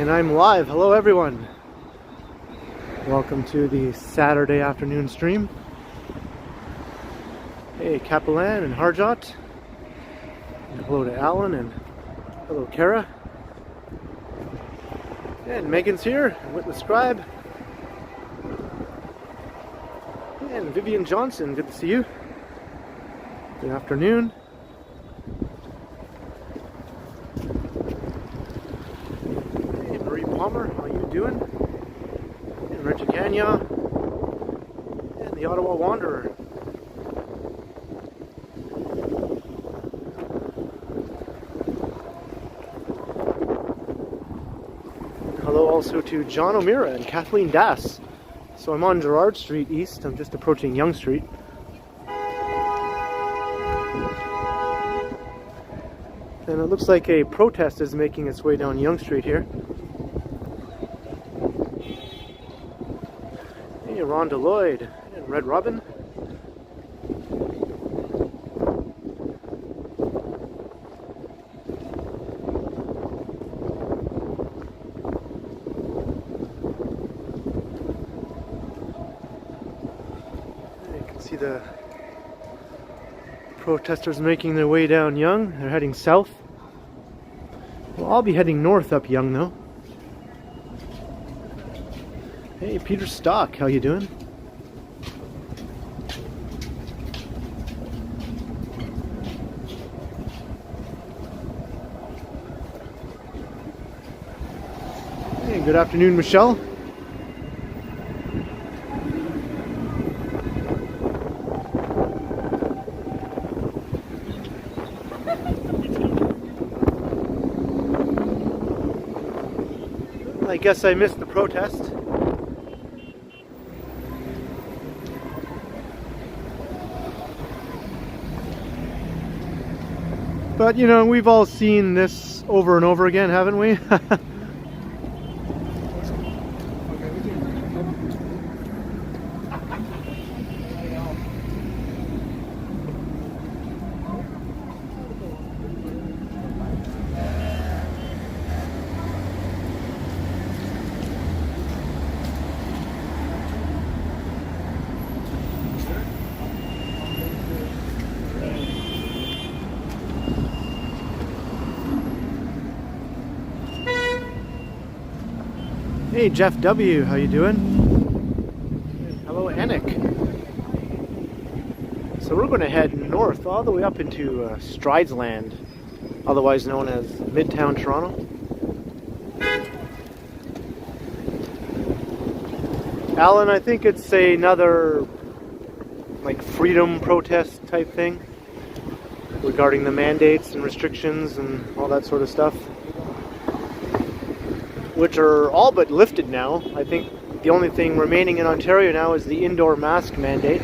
And I'm live. Hello everyone. Welcome to the Saturday afternoon stream. Hey Capellan and Harjot. And hello to Alan and hello Kara. And Megan's here, and Whitley Scribe. And Vivian Johnson, good to see you. Good afternoon. Hey Marie Palmer, how you doing? And Reggie Gagnon. And the Ottawa Wanderer. Hello also to John O'Meara and Kathleen Dass. So I'm on Gerrard Street East. I'm just approaching Yonge Street. And it looks like a protest is making its way down Yonge Street here. Hey, Rhonda Lloyd and Red Robin. See the protesters making their way down Yonge. They're heading south. Well, I'll be heading north up Yonge though. Hey Peter Stock, how you doing? Hey, good afternoon Michelle. I guess I missed the protest. But you know, we've all seen this over and over again, haven't we? Hey Jeff W, how you doing? Hello Anik. So we're going to head north all the way up into Stridesland, otherwise known as Midtown Toronto. Alan, I think it's another like freedom protest type thing regarding the mandates and restrictions and all that sort of stuff, which are all but lifted now. I think the only thing remaining in Ontario now is the indoor mask mandate.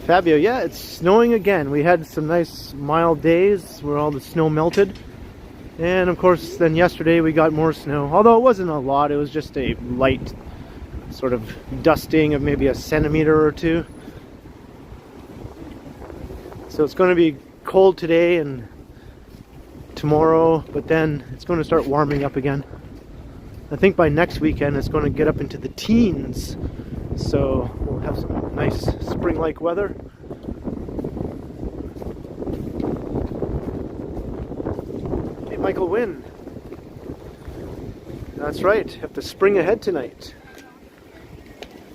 Fabio, yeah, it's snowing again. We had some nice mild days where all the snow melted. And of course, then yesterday we got more snow. Although it wasn't a lot, it was just a light sort of dusting of maybe a centimeter or two. So it's going to be cold today and tomorrow, but then it's going to start warming up again. I think by next weekend it's going to get up into the teens. So we'll have some nice spring-like weather. Hey, Michael Wynn. That's right, have to spring ahead tonight.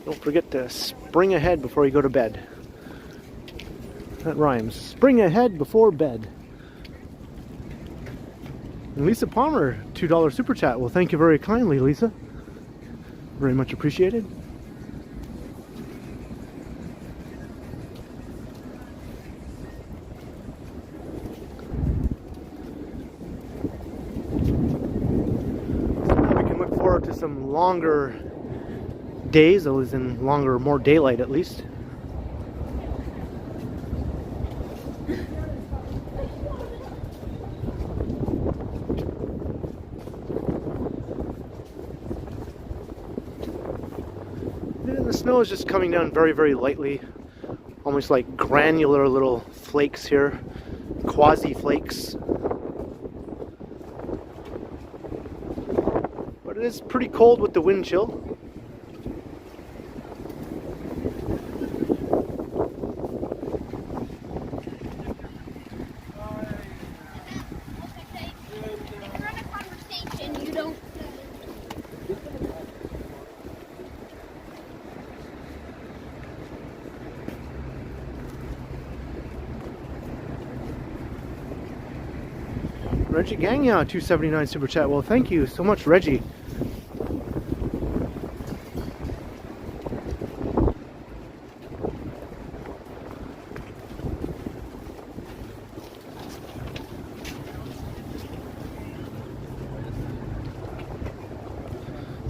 Don't forget to spring ahead before you go to bed. That rhymes. Spring ahead before bed. And Lisa Palmer, $2 super chat. Well, thank you very kindly, Lisa. Very much appreciated. So now we can look forward to some longer days, as in longer, more daylight at least. And the snow is just coming down very, very lightly, almost like granular little flakes here, quasi-flakes. But it is pretty cold with the wind chill. Reggie Gagnon, 279 super chat. Well, thank you so much, Reggie.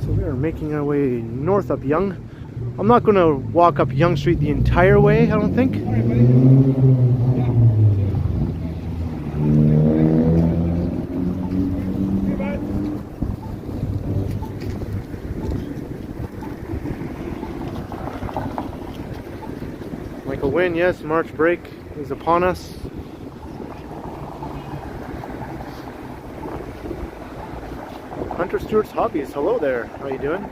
So we are making our way north up Yonge. I'm not going to walk up Yonge Street the entire way, I don't think. Win, yes, March break is upon us. Hunter Stewart's Hobbies, hello there, how you doing?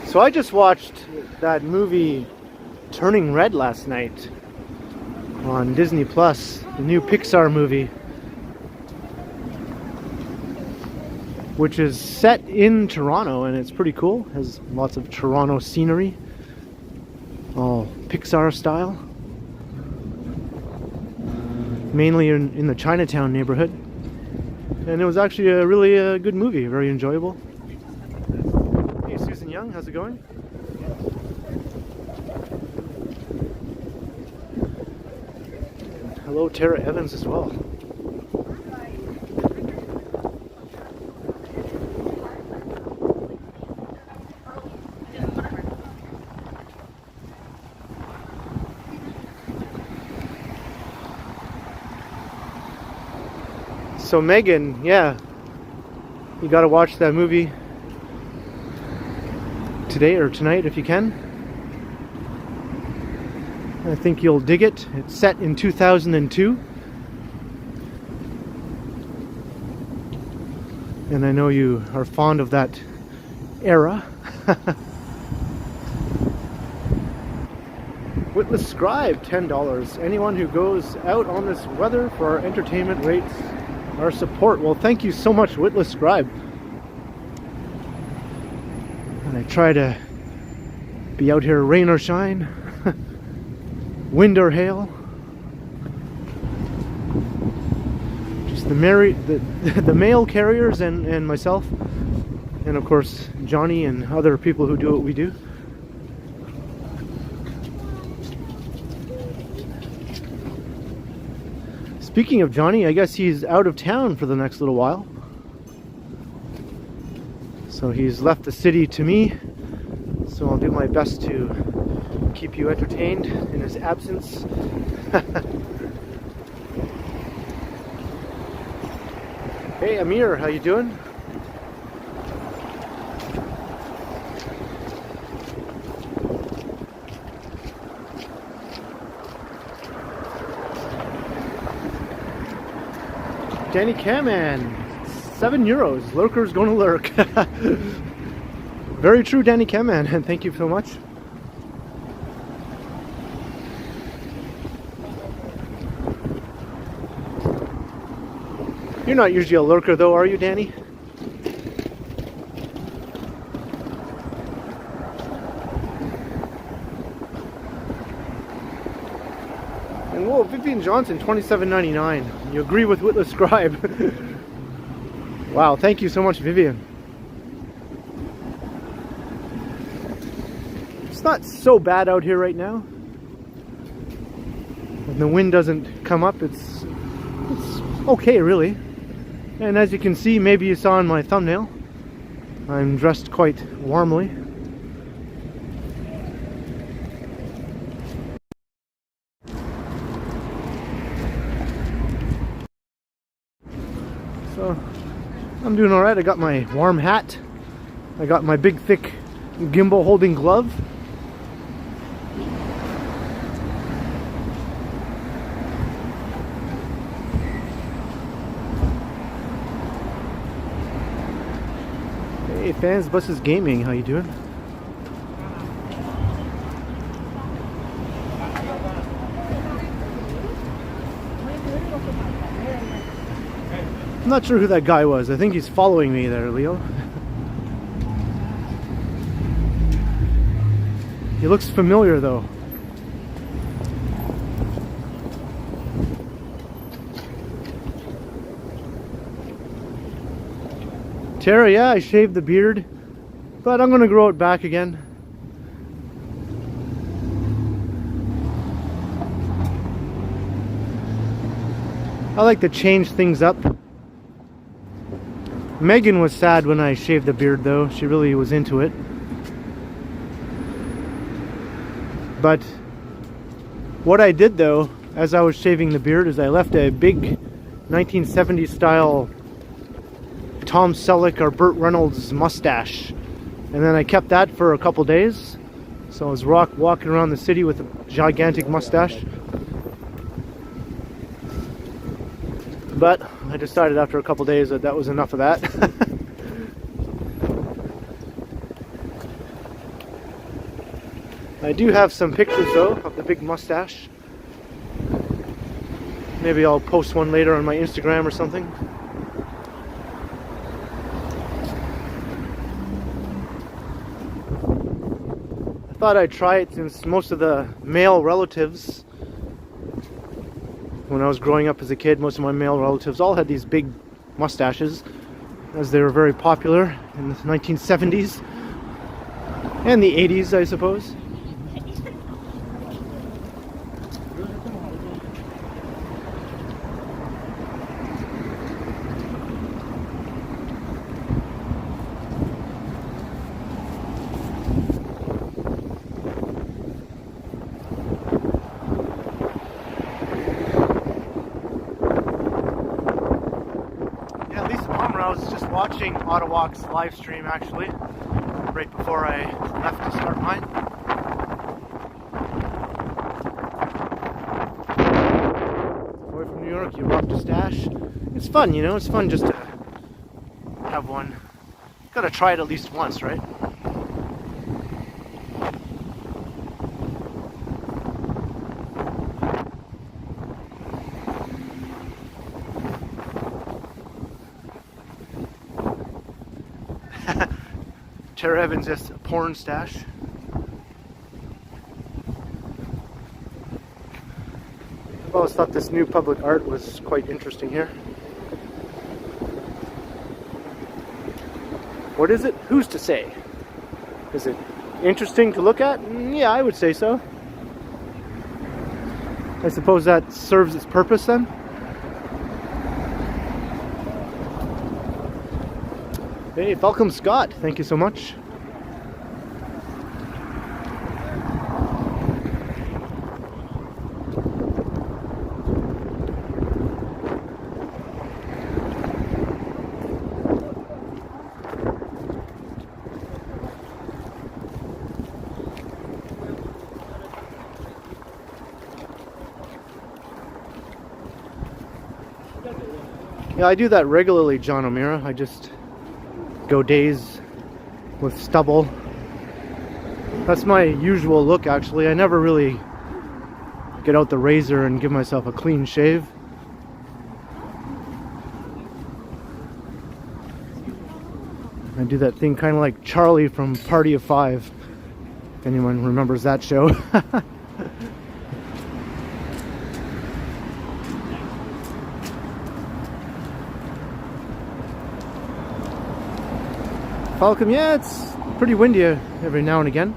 So I just watched that movie Turning Red last night on Disney Plus, the new Pixar movie, which is set in Toronto, and it's pretty cool. Has lots of Toronto scenery, all Pixar style, mainly in the Chinatown neighborhood. And it was actually a really good movie, very enjoyable. Hey Susan Young, how's it going? Hello, Tara Evans as well. So Megan, yeah, you gotta watch that movie today or tonight if you can. I think you'll dig it. It's set in 2002. And I know you are fond of that era. Witless Scribe, $10. Anyone who goes out on this weather for our entertainment rates, our support. Well, thank you so much, Witless Scribe. And I try to be out here rain or shine. Wind or hail, just the mail carriers and myself, and of course Johnny and other people who do what we do. Speaking of Johnny, I guess he's out of town for the next little while, so he's left the city to me, so I'll do my best to keep you entertained in his absence. Hey Amir, how you doing? Danny Caman, €7. Lurker's gonna lurk. Very true, Danny Caman, and thank you so much. You're not usually a lurker though, are you, Danny? And whoa, Vivian Johnson, $27.99. You agree with Witless Scribe. Wow, thank you so much, Vivian. not so bad out here right now. When the wind doesn't come up, it's okay, really. And as you can see, maybe you saw in my thumbnail, I'm dressed quite warmly. So I'm doing all right. I got my warm hat. I got my big thick gimbal holding glove. Hey, Fans Buses Gaming, how you doing? I'm not sure who that guy was. I think he's following me there, Leo. He looks familiar though. Tara, yeah, I shaved the beard, but I'm gonna grow it back again. I like to change things up. Megan was sad when I shaved the beard though. She really was into it. But what I did though, as I was shaving the beard, is I left a big 1970s style Tom Selleck or Burt Reynolds mustache. And then I kept that for a couple days. So I was walking around the city with a gigantic mustache. But I decided after a couple days that that was enough of that. I do have some pictures though of the big mustache. Maybe I'll post one later on my Instagram or something. I thought I'd try it since most of the male relatives, when I was growing up as a kid, most of my male relatives all had these big mustaches, as they were very popular in the 1970s and the 80s, I suppose. I was just watching Ottawalk's live stream actually, right before I left to start mine. Boy from New York, you rocked a stash. It's fun, you know, it's fun just to have one. Gotta try it at least once, right? Tara Evans, just a porn stash. I've always thought this new public art was quite interesting here. What is it? Who's to say? Is it interesting to look at? Yeah, I would say so. I suppose that serves its purpose then. Hey, Falcom Scott, thank you so much. Yeah, I do that regularly, John O'Meara. I just go days with stubble. That's my usual look actually. I never really get out the razor and give myself a clean shave. I do that thing kind of like Charlie from Party of Five, if anyone remembers that show. Falcom, yeah, it's pretty windy every now and again.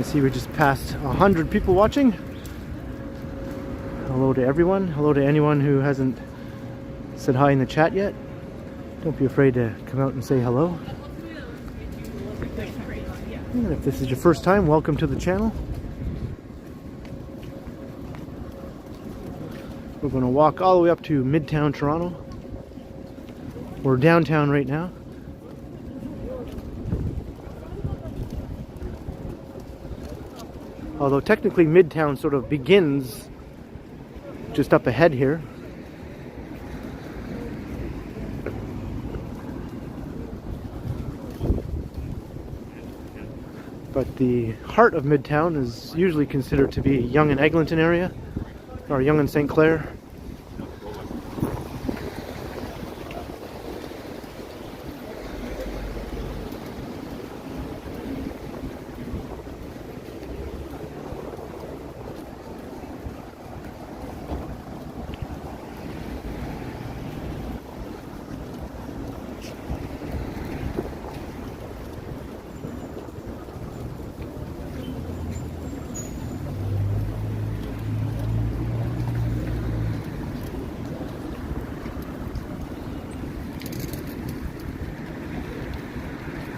I see we just passed 100 people watching. Hello to everyone. Hello to anyone who hasn't said hi in the chat yet. Don't be afraid to come out and say hello. And if this is your first time, welcome to the channel. We're going to walk all the way up to Midtown Toronto. We're downtown right now. Although technically Midtown sort of begins just up ahead here. But the heart of Midtown is usually considered to be Yonge and Eglinton area, or Yonge and St. Clair.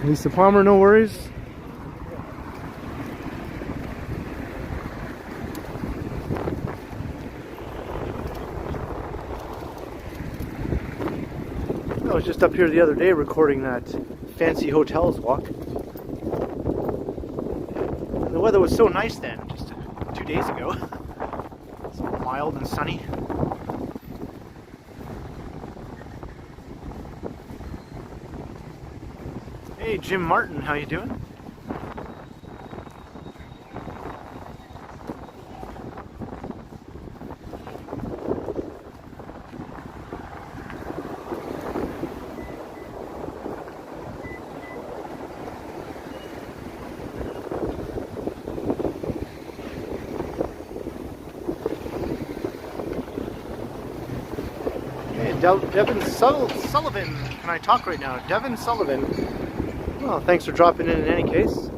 Lisa Palmer, no worries. I was just up here the other day recording that fancy hotels walk. And the weather was so nice then, just 2 days ago. So mild and sunny. Hey Jim Martin, how you doing? Hey, Devin Sullivan, can I talk right now? Devin Sullivan. Well, thanks for dropping in any case.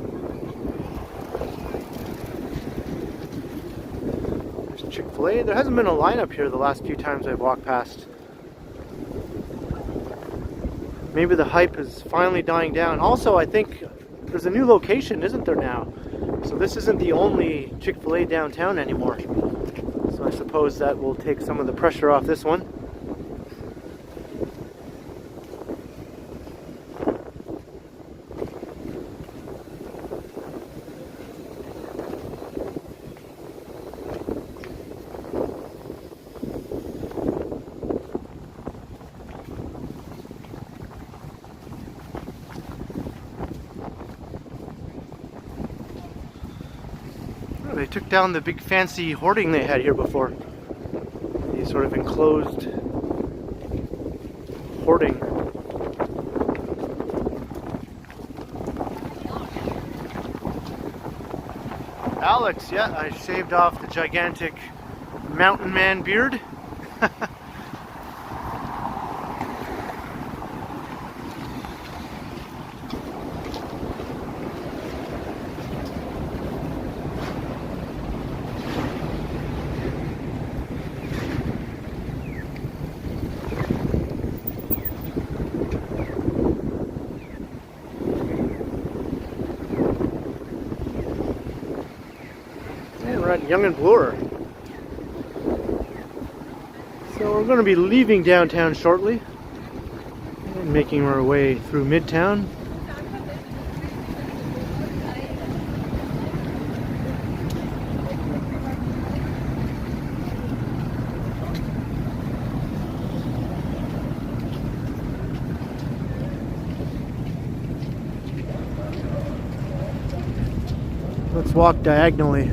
There's Chick-fil-A. There hasn't been a lineup here the last few times I've walked past. Maybe the hype is finally dying down. Also, I think there's a new location, isn't there now? So this isn't the only Chick-fil-A downtown anymore. So I suppose that will take some of the pressure off this one. They took down the big fancy hoarding they had here before. The sort of enclosed hoarding. Alex, yeah, I shaved off the gigantic mountain man beard. We're at Yonge and Bloor. So we're going to be leaving downtown shortly and making our way through Midtown. Let's walk diagonally.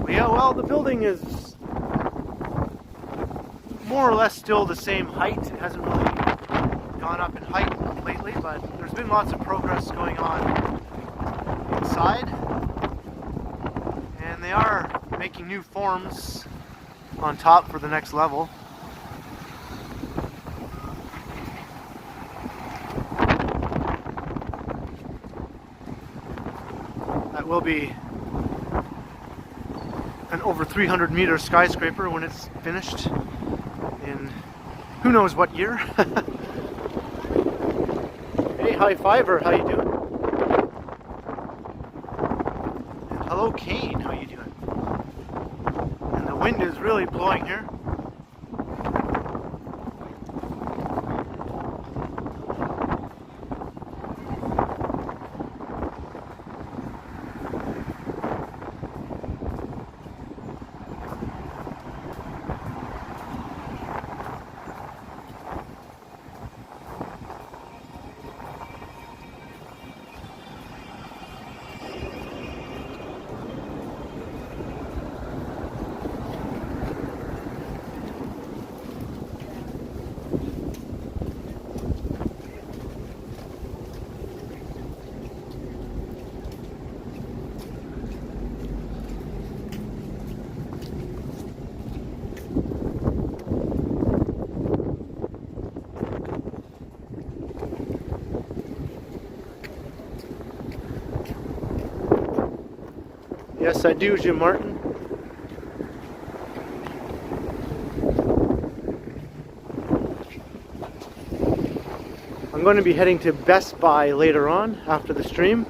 Yeah, well, the building is more or less still the same height. It hasn't really gone up in height lately, but there's been lots of progress going on inside. And they are making new forms on top for the next level. That will be an over 300-meter skyscraper when it's finished in who knows what year. Hey, High Fiver, how you doing? And hello, Kane, how you doing? And the wind is really blowing here. Yes, I do, Jim Martin. I'm going to be heading to Best Buy later on after the stream.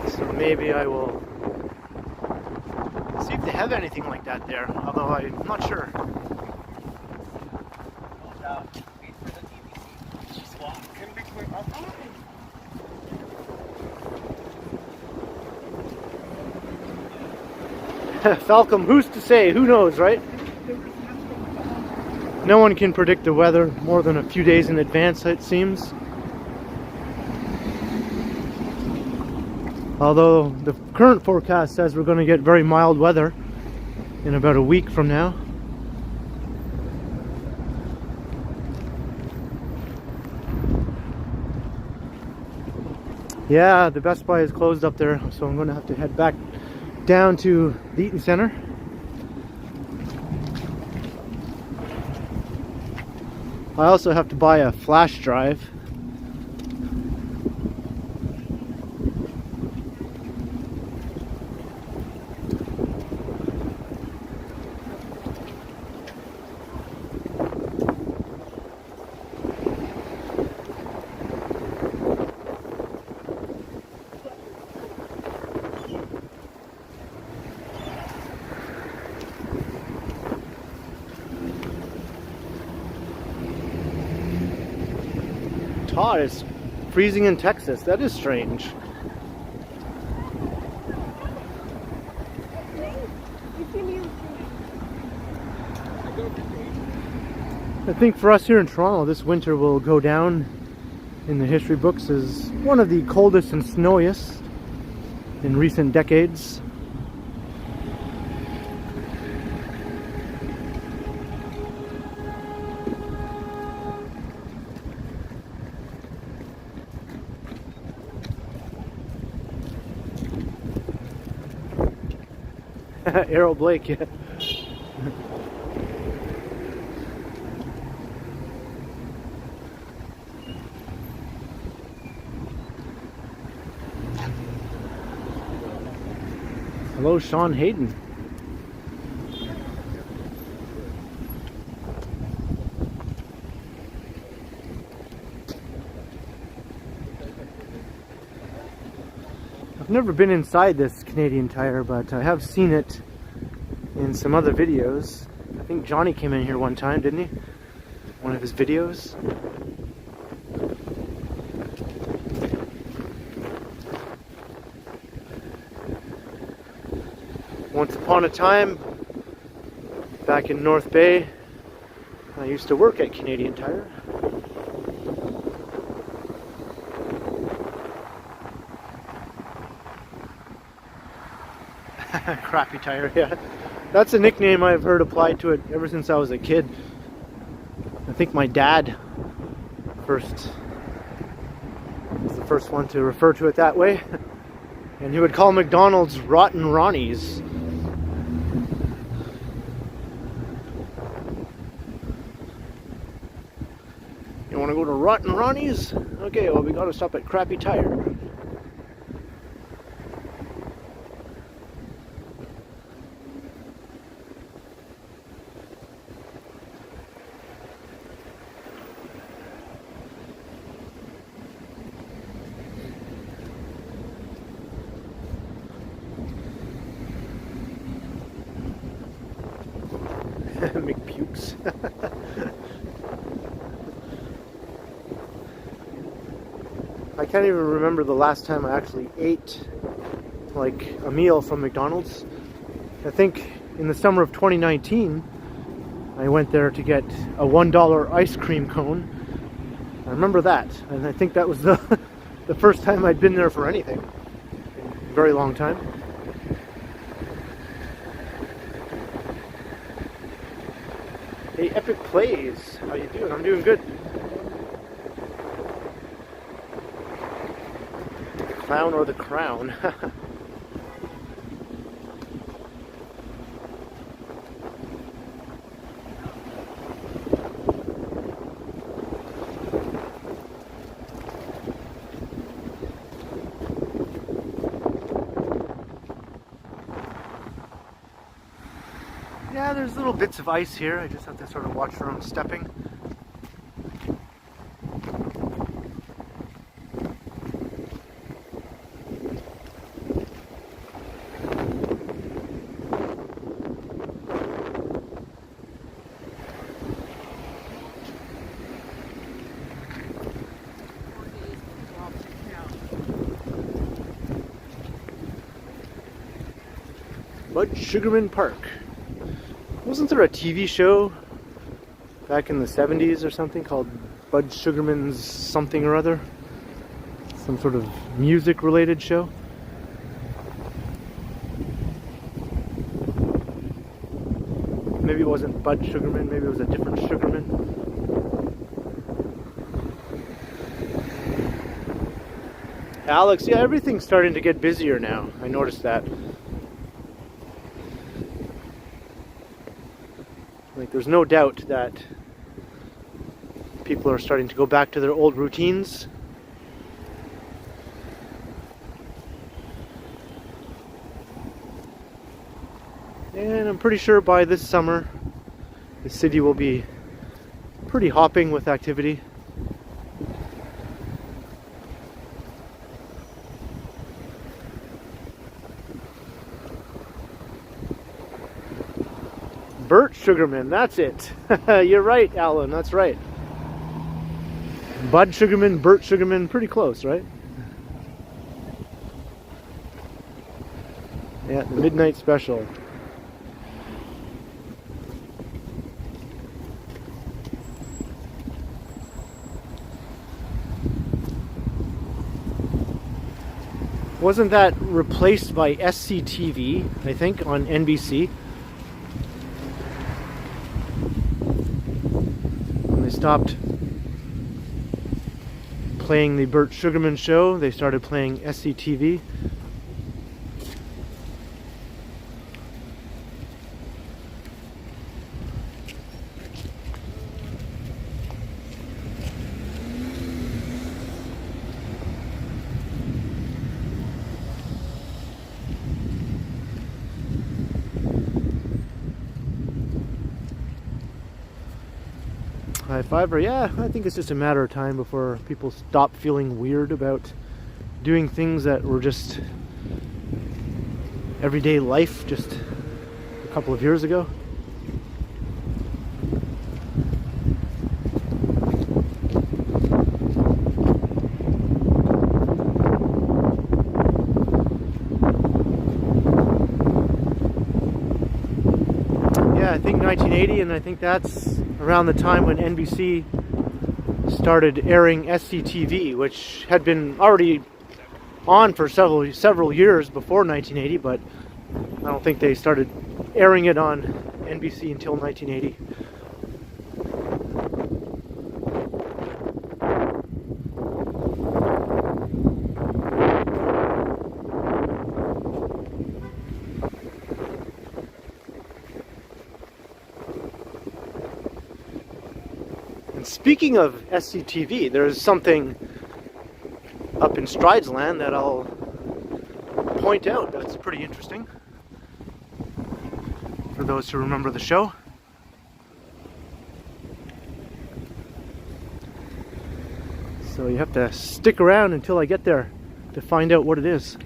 So maybe I will see if they have anything like that there, although I'm not sure. Falcom, who's to say? Who knows, right? No one can predict the weather more than a few days in advance, it seems. Although the current forecast says we're going to get very mild weather in about a week from now. Yeah, the Best Buy is closed up there, so I'm going to have to head back down to the Eaton Center. I also have to buy a flash drive. Todd, it's freezing in Texas. That is strange. I think for us here in Toronto, this winter will go down in the history books as one of the coldest and snowiest in recent decades. Errol Blake, yeah. Hello, Sean Hayden. I've never been inside this Canadian Tire, but I have seen it in some other videos. I think Johnny came in here one time, didn't he? One of his videos. Once upon a time, back in North Bay, I used to work at Canadian Tire. Crappy tire, yeah. That's a nickname I've heard applied to it ever since I was a kid. I think my dad was the first one to refer to it that way. And he would call McDonald's Rotten Ronnies. Rotten Ronnie's? Okay, well, we gotta stop at Crappy Tire. McPukes. I can't even remember the last time I actually ate like a meal from McDonald's. I think in the summer of 2019 I went there to get a $1 ice cream cone. I remember that, and I think that was the first time I'd been there for anything in a very long time. Hey, Epic Plays, how you doing? I'm doing good. The clown or the crown? Yeah, there's little bits of ice here. I just have to sort of watch where I'm stepping. Bud Sugarman Park. Wasn't there a TV show back in the 70s or something called Bud Sugarman's something or other? Some sort of music related show? Maybe it wasn't Bud Sugarman, maybe it was a different Sugarman. Alex, yeah, everything's starting to get busier now. I noticed that. Like, there's no doubt that people are starting to go back to their old routines. And I'm pretty sure by this summer, the city will be pretty hopping with activity. Burt Sugarman, that's it. You're right, Alan, that's right. Bud Sugarman, Burt Sugarman, pretty close, right? Yeah, the midnight special. Wasn't that replaced by SCTV, I think, on NBC? When they stopped playing the Burt Sugarman show, they started playing SCTV. High fiver, yeah, I think it's just a matter of time before people stop feeling weird about doing things that were just everyday life just a couple of years ago. Yeah, I think 1980, and I think that's around the time when NBC started airing SCTV, which had been already on for several years before 1980, but I don't think they started airing it on NBC until 1980. speaking of SCTV, there's something up in Strides Land that I'll point out that's pretty interesting for those who remember the show. So you have to stick around until I get there to find out what it is.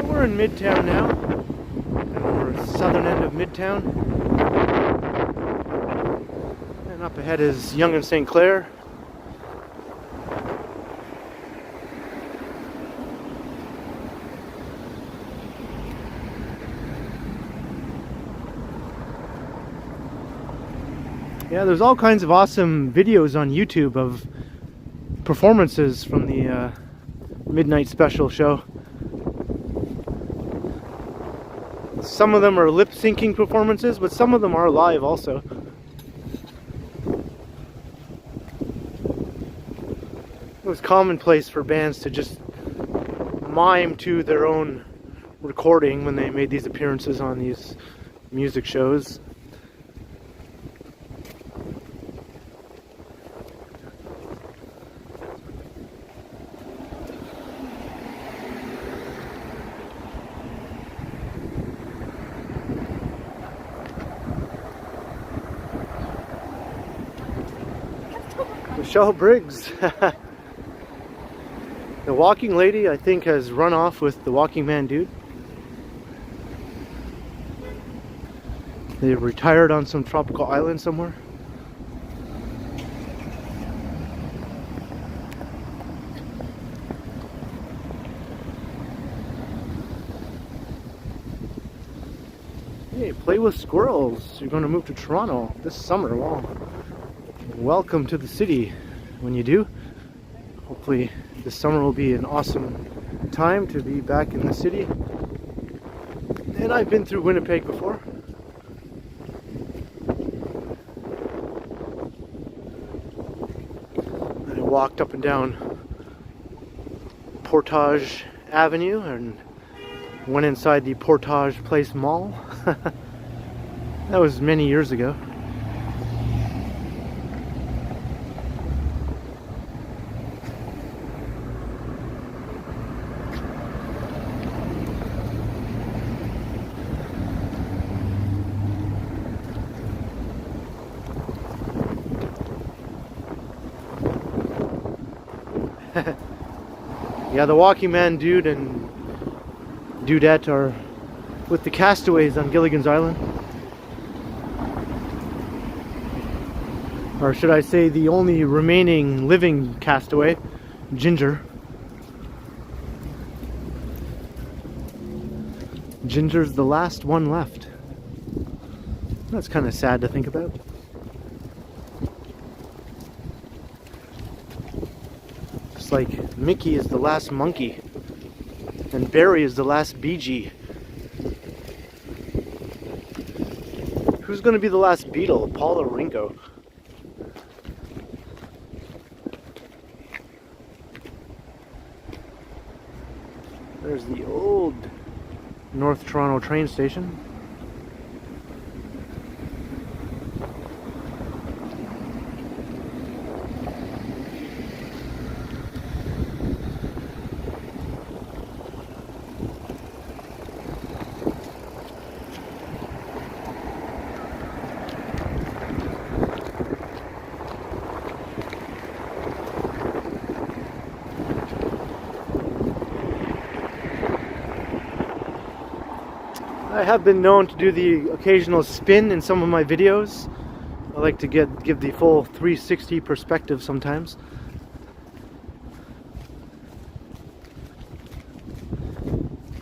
We're in Midtown now, and we're southern end of Midtown, and up ahead is Yonge and St. Clair. Yeah, there's all kinds of awesome videos on YouTube of performances from the midnight special show. Some of them are lip-syncing performances, but some of them are live also. It was commonplace for bands to just mime to their own recording when they made these appearances on these music shows. Michelle Briggs. The walking lady, I think, has run off with the walking man dude. They retired on some tropical island somewhere. Hey, play with squirrels. You're going to move to Toronto this summer. Wow. Welcome to the city when you do. Hopefully this summer will be an awesome time to be back in the city. And I've been through Winnipeg before. I walked up and down Portage Avenue and went inside the Portage Place Mall. That was many years ago. Yeah, the walking man dude and dudette are with the castaways on Gilligan's Island. Or should I say the only remaining living castaway, Ginger. Ginger's the last one left. That's kind of sad to think about. It's like Mickey is the last monkey and Barry is the last Bee Gee. Who's going to be the last Beatle, Paul or Ringo? There's the old North Toronto train station. I have been known to do the occasional spin in some of my videos. I like to give the full 360 perspective sometimes.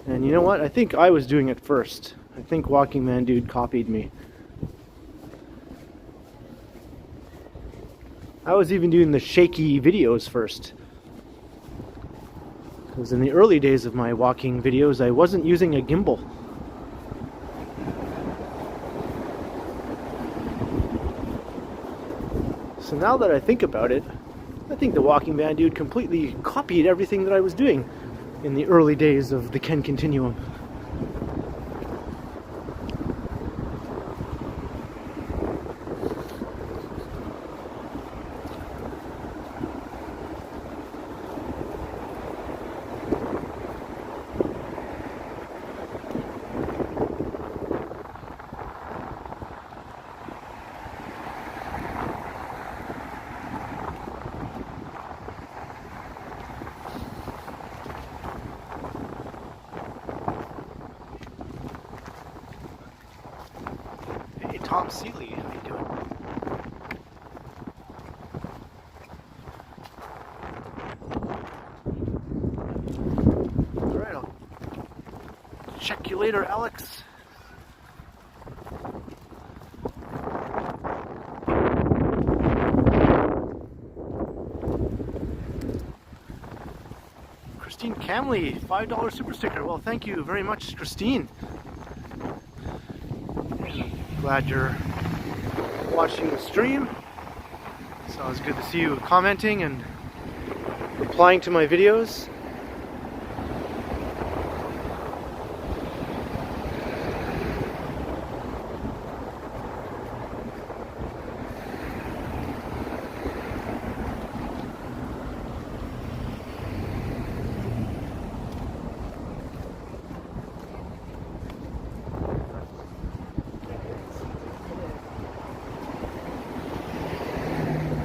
And you know what? I think I was doing it first. I think Walking Man Dude copied me. I was even doing the shaky videos first. Because in the early days of my walking videos, I wasn't using a gimbal. So now that I think about it, I think the Walking Van Dude completely copied everything that I was doing in the early days of the TheKenContinuum. Tom Seeley, how you doing? Alright, I'll check you later, Alex. Christine Camley, $5 super sticker. Well, thank you very much, Christine. Glad you're watching the stream. It's always good to see you commenting and replying to my videos.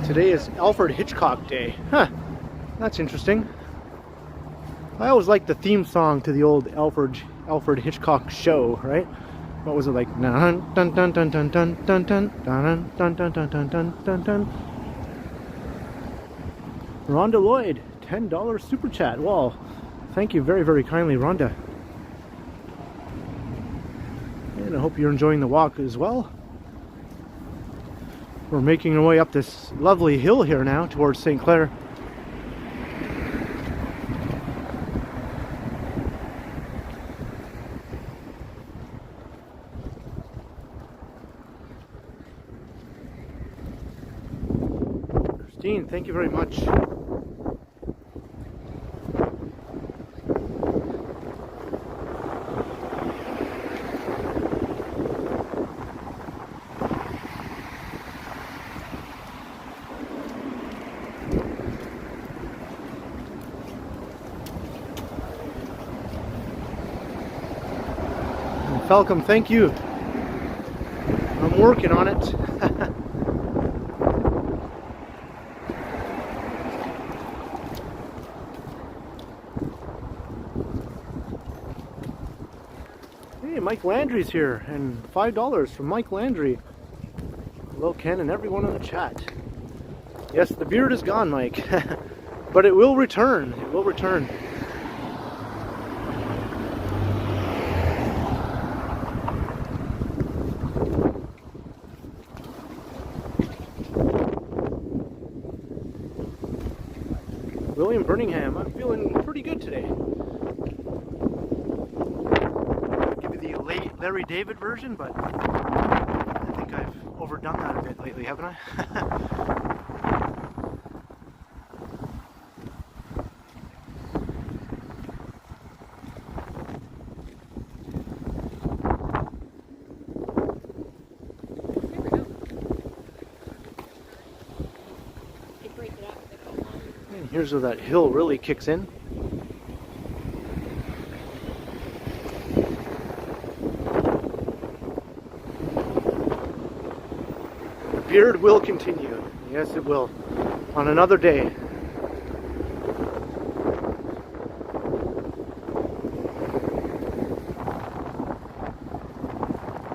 Today is Alfred Hitchcock Day. Huh, that's interesting. I always liked the theme song to the old Alfred Hitchcock show, right? What was it like? Dun dun dun dun dun dun dun dun dun dun dun dun dun dun dun dun. Rhonda Lloyd, $10 super chat. Well, thank you very, very kindly, Rhonda. And I hope you're enjoying the walk as well. We're making our way up this lovely hill here now towards St. Clair. Christine, thank you very much. Falcom, thank you. I'm working on it. Hey, Mike Landry's here, and $5 from Mike Landry. Hello, Ken, and everyone in the chat. Yes, the beard is gone, Mike, but it will return. It will return. William Birmingham, I'm feeling pretty good today. Give you the Larry David version, but I think I've overdone that a bit lately, haven't I? Here's where that hill really kicks in. The beard will continue. Yes, it will. On another day.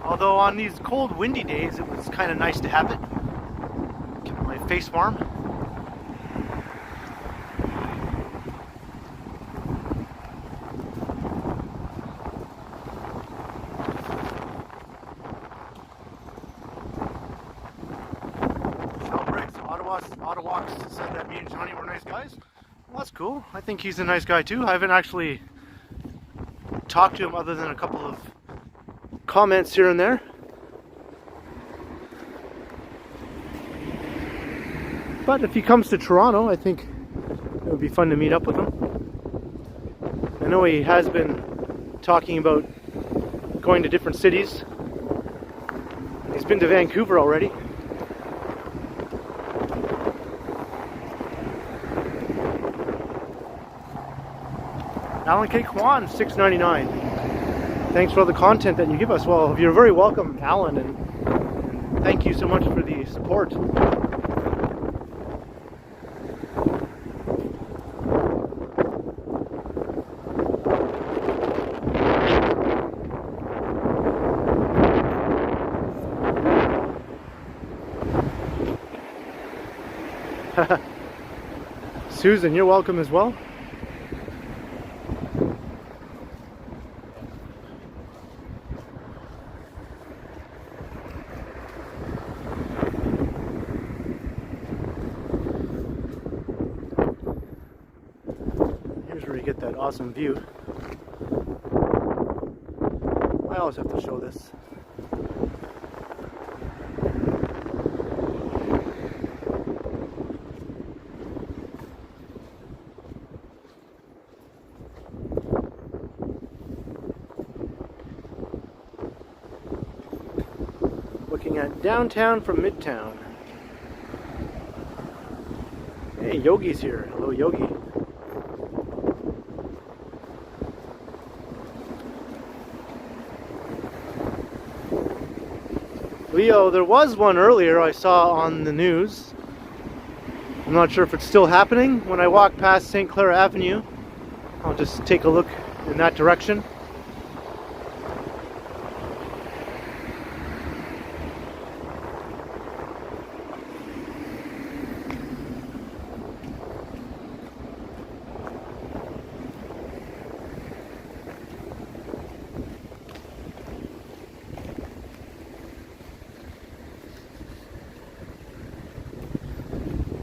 Although on these cold, windy days, it was kind of nice to have it. Keep my face warm. Ottawa said that me and Johnny were nice guys. Well, that's cool. I think he's a nice guy too. I haven't actually talked to him other than a couple of comments here and there. But if he comes to Toronto, I think it would be fun to meet up with him. I know he has been talking about going to different cities. He's been to Vancouver already. Alan K. Kwan, $6.99. Thanks for all the content that you give us. Well, you're very welcome, Alan, and thank you so much for the support. Susan, you're welcome as well. Here's where you get that awesome view. I always have to show this. Looking at downtown from Midtown. Hey, Yogi's here. Hello, Yogi. Leo, there was one earlier I saw on the news. I'm not sure if it's still happening. When I walk past St. Clair Avenue, I'll just take a look in that direction.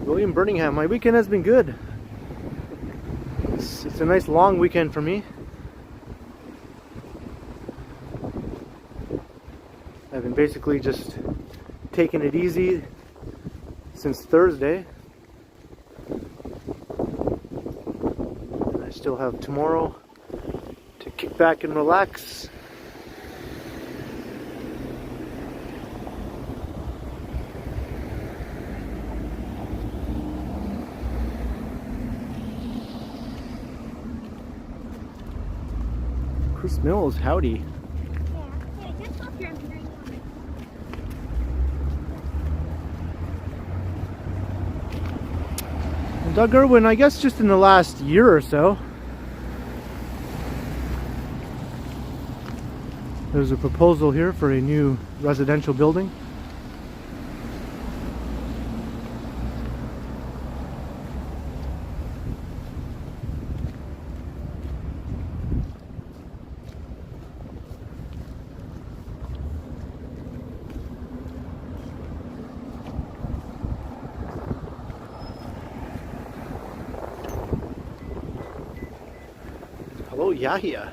William Birmingham, my weekend has been good. It's a nice long weekend for me. I've been basically just taking it easy since Thursday. And I still have tomorrow to kick back and relax. Chris Mills, howdy. And Doug Irwin, I guess just in the last year or so, there's a proposal here for a new residential building. Hello, Yahia.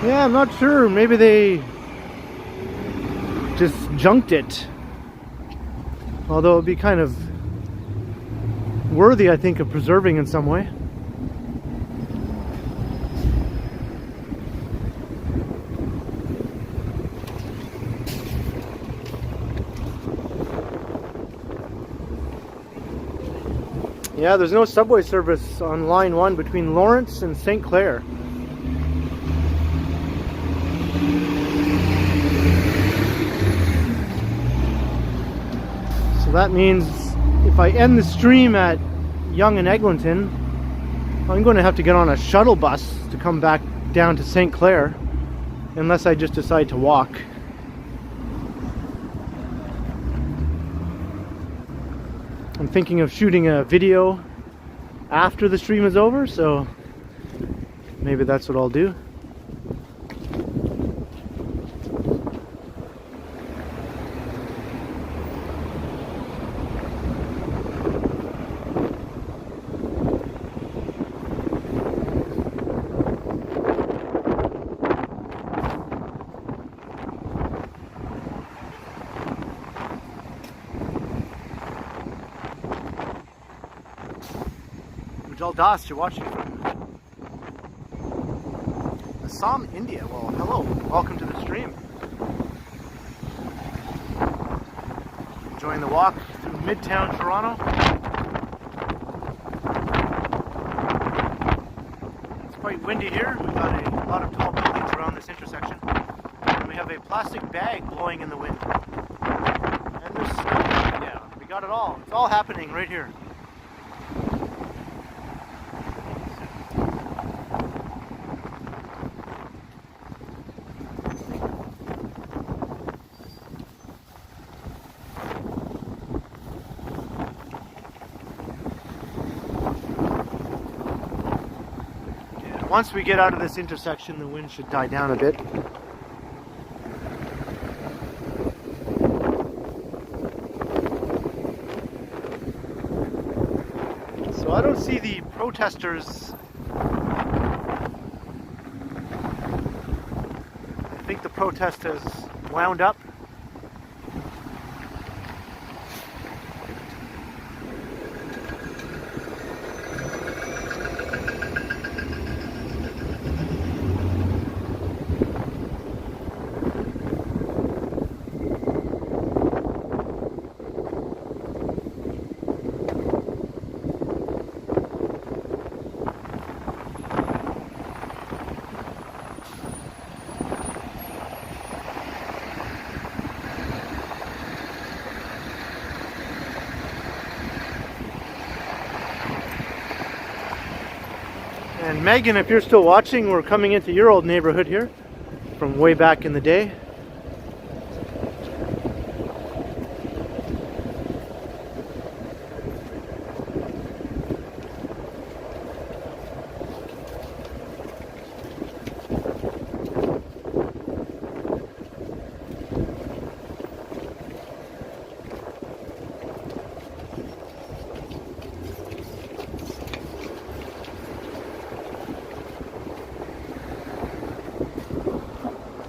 Yeah, I'm not sure. Maybe they just junked it. Although it'd be kind of worthy, I think, of preserving in some way. Yeah, there's no subway service on line 1 between Lawrence and St. Clair. So that means if I end the stream at Yonge and Eglinton, I'm going to have to get on a shuttle bus to come back down to St. Clair, unless I just decide to walk. I'm thinking of shooting a video after the stream is over, so maybe that's what I'll do. Jaldas, you're watching from Assam, India. Well, hello. Welcome to the stream. Enjoying the walk through Midtown Toronto. It's quite windy here. We've got a lot of tall buildings around this intersection. And we have a plastic bag blowing in the wind. And there's snow coming down. We got it all. It's all happening right here. Once we get out of this intersection, the wind should die down a bit. So I don't see the protesters. I think the protest has wound up. And Megan, if you're still watching, we're coming into your old neighborhood here from way back in the day.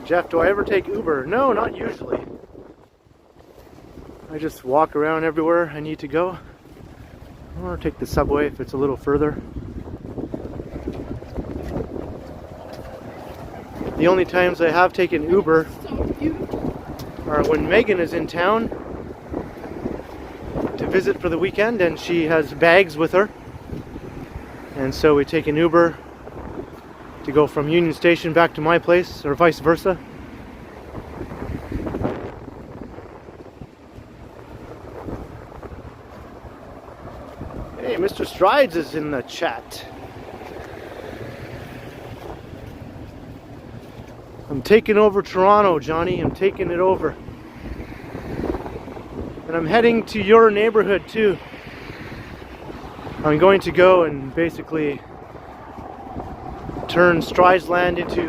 Jeff, do I ever take Uber? No, not usually. I just walk around everywhere I need to go. Or take the subway if it's a little further. The only times I have taken Uber are when Megan is in town to visit for the weekend and she has bags with her. And so we take an Uber to go from Union Station back to my place, or vice versa. Hey, Mr. Strides is in the chat. I'm taking over Toronto, Johnny. I'm taking it over. And I'm heading to your neighborhood too. I'm going to go and basically turn Strides land into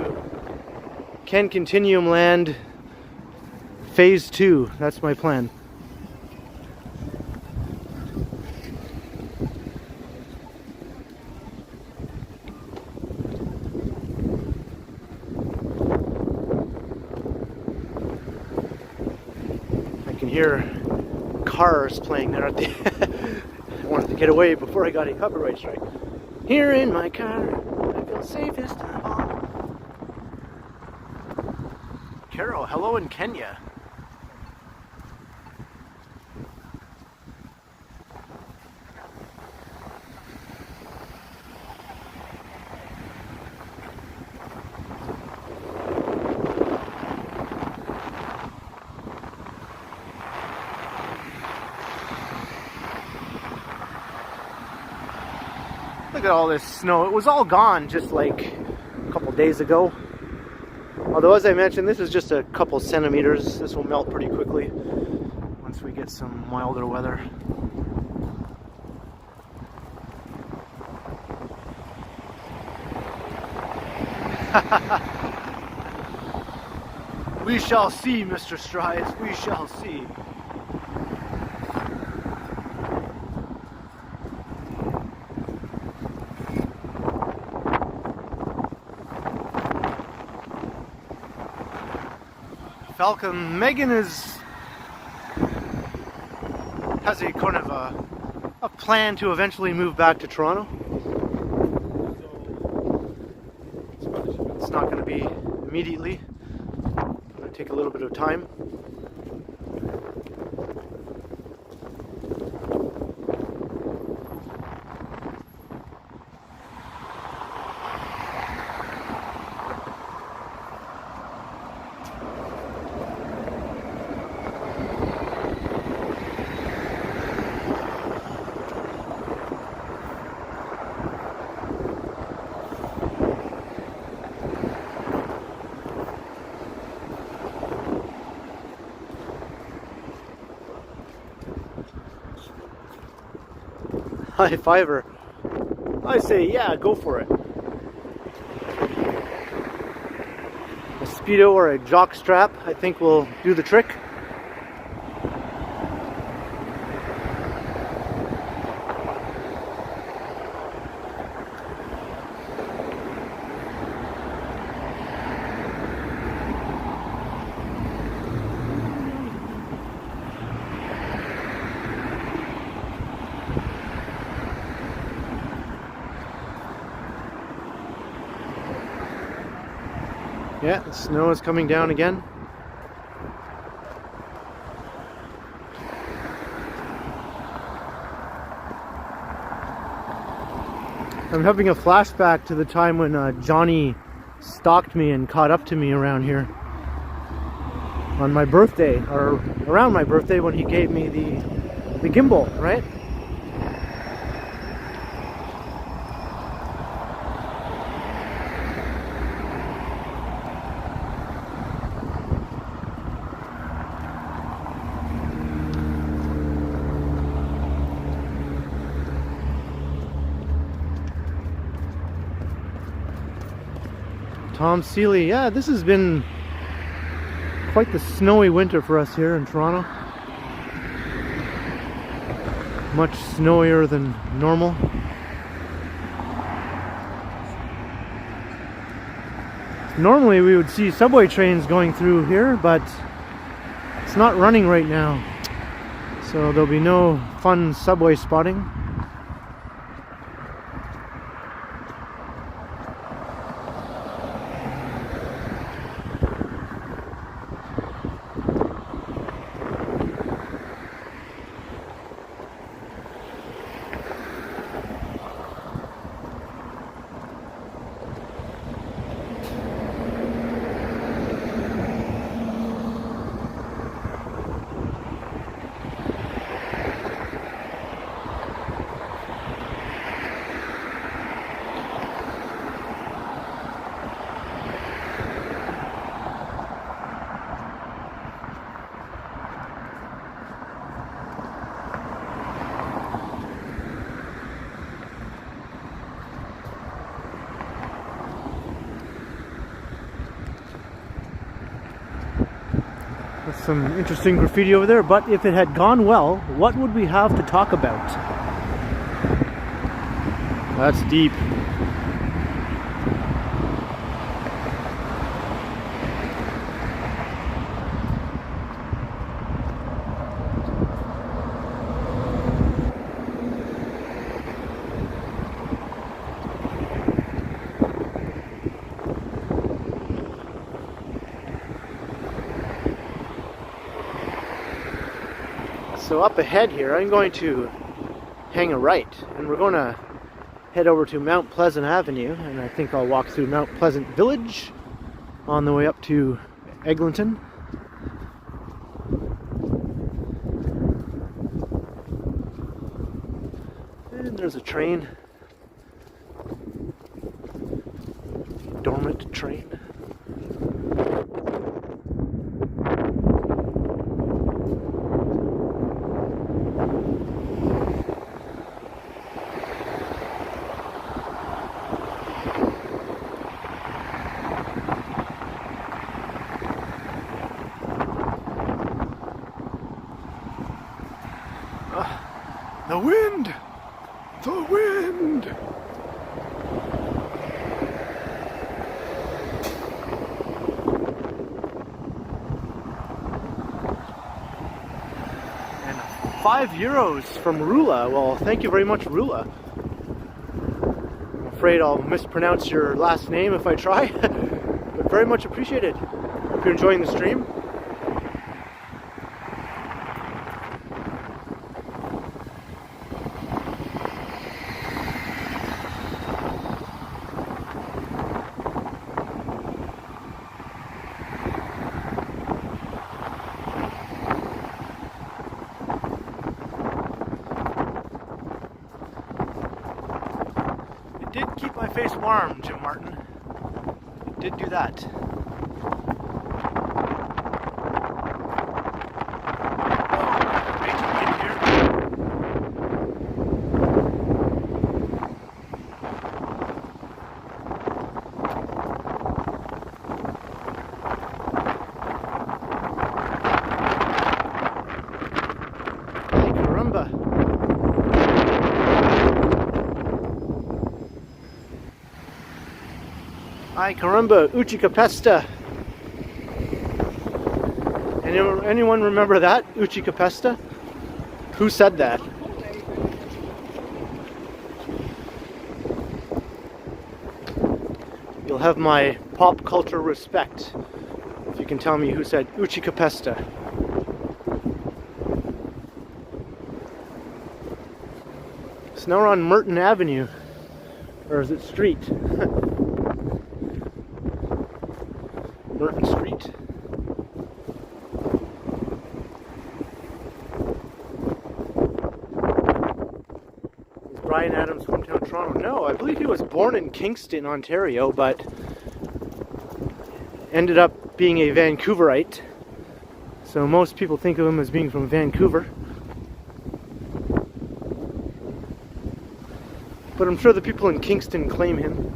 TheKenContinuum land phase 2. That's my plan. I can hear cars playing there at the I wanted to get away before I got a copyright strike. Here in my car, I feel safest of all. Carol, hello in Kenya. Look at all this snow. It was all gone just like a couple days ago. Although, as I mentioned, this is just a couple centimeters. This will melt pretty quickly once we get some milder weather. We shall see, Mr. Strides. We shall see. Falcon, Megan has a kind of a plan to eventually move back to Toronto. immediately. It's going to take a little bit of time. High fiver. I say, yeah, go for it. A Speedo or a jock strap, I think, will do the trick. Yeah, the snow is coming down again. I'm having a flashback to the time when Johnny stalked me and caught up to me around here on my birthday, or around my birthday, when he gave me the gimbal, right? Tom Seeley, yeah, this has been quite the snowy winter for us here in Toronto. Much snowier than normal. Normally we would see subway trains going through here, but it's not running right now. So there'll be no fun subway spotting. Some interesting graffiti over there, but if it had gone well, what would we have to talk about? That's deep. So up ahead here, I'm going to hang a right, and we're going to head over to Mount Pleasant Avenue, and I think I'll walk through Mount Pleasant Village on the way up to Eglinton. And there's a train. Dormant train. The wind! The wind! And €5 from Rula. Well, thank you very much, Rula. I'm afraid I'll mispronounce your last name if I try. But very much appreciated. Hope you're enjoying the stream. It did keep my face warm, Jim Martin. It did do that. Ay caramba, Uchica Pesta. Anyone remember that? Uchica Pesta? Who said that? You'll have my pop culture respect if you can tell me who said Uchica Pesta. So now we're on Merton Avenue. Or is it street? Merton Street. Is Brian Adams' hometown Toronto? No, I believe he was born in Kingston, Ontario, but ended up being a Vancouverite. So most people think of him as being from Vancouver. But I'm sure the people in Kingston claim him.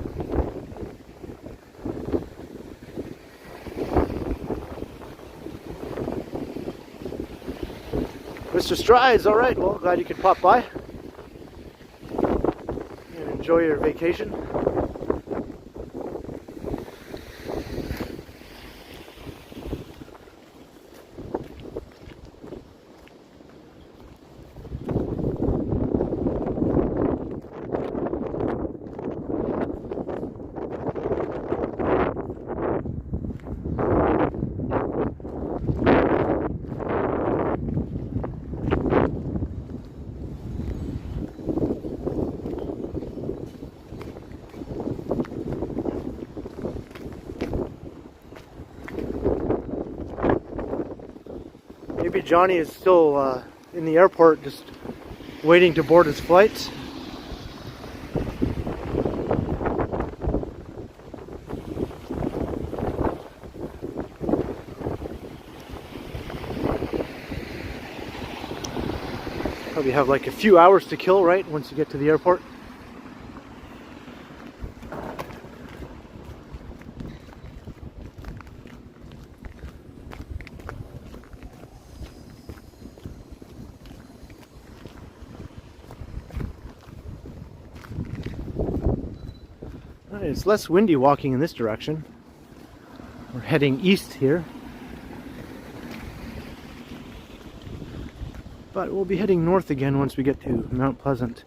Mr. Strides, alright, well, glad you could pop by and enjoy your vacation. Maybe Johnny is still in the airport just waiting to board his flight. Probably have like a few hours to kill, right, once you get to the airport. It's less windy walking in this direction. We're heading east here. But we'll be heading north again once we get to Mount Pleasant.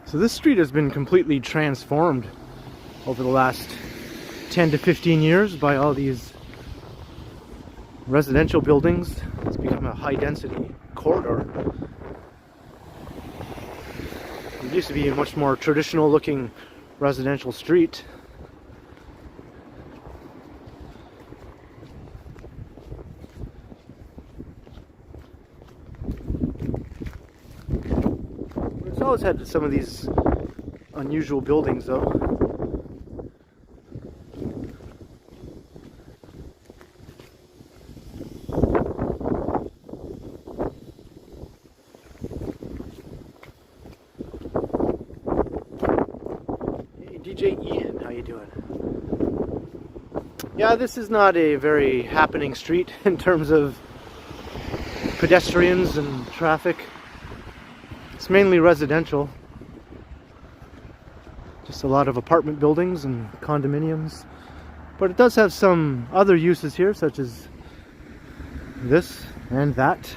So this street has been completely transformed over the last 10 to 15 years by all these residential buildings. It's become a high density corridor. It used to be a much more traditional looking residential street. It's always had some of these unusual buildings though. DJ Ian, how you doing? Yeah, this is not a very happening street in terms of pedestrians and traffic. It's mainly residential. Just a lot of apartment buildings and condominiums. But it does have some other uses here, such as this and that.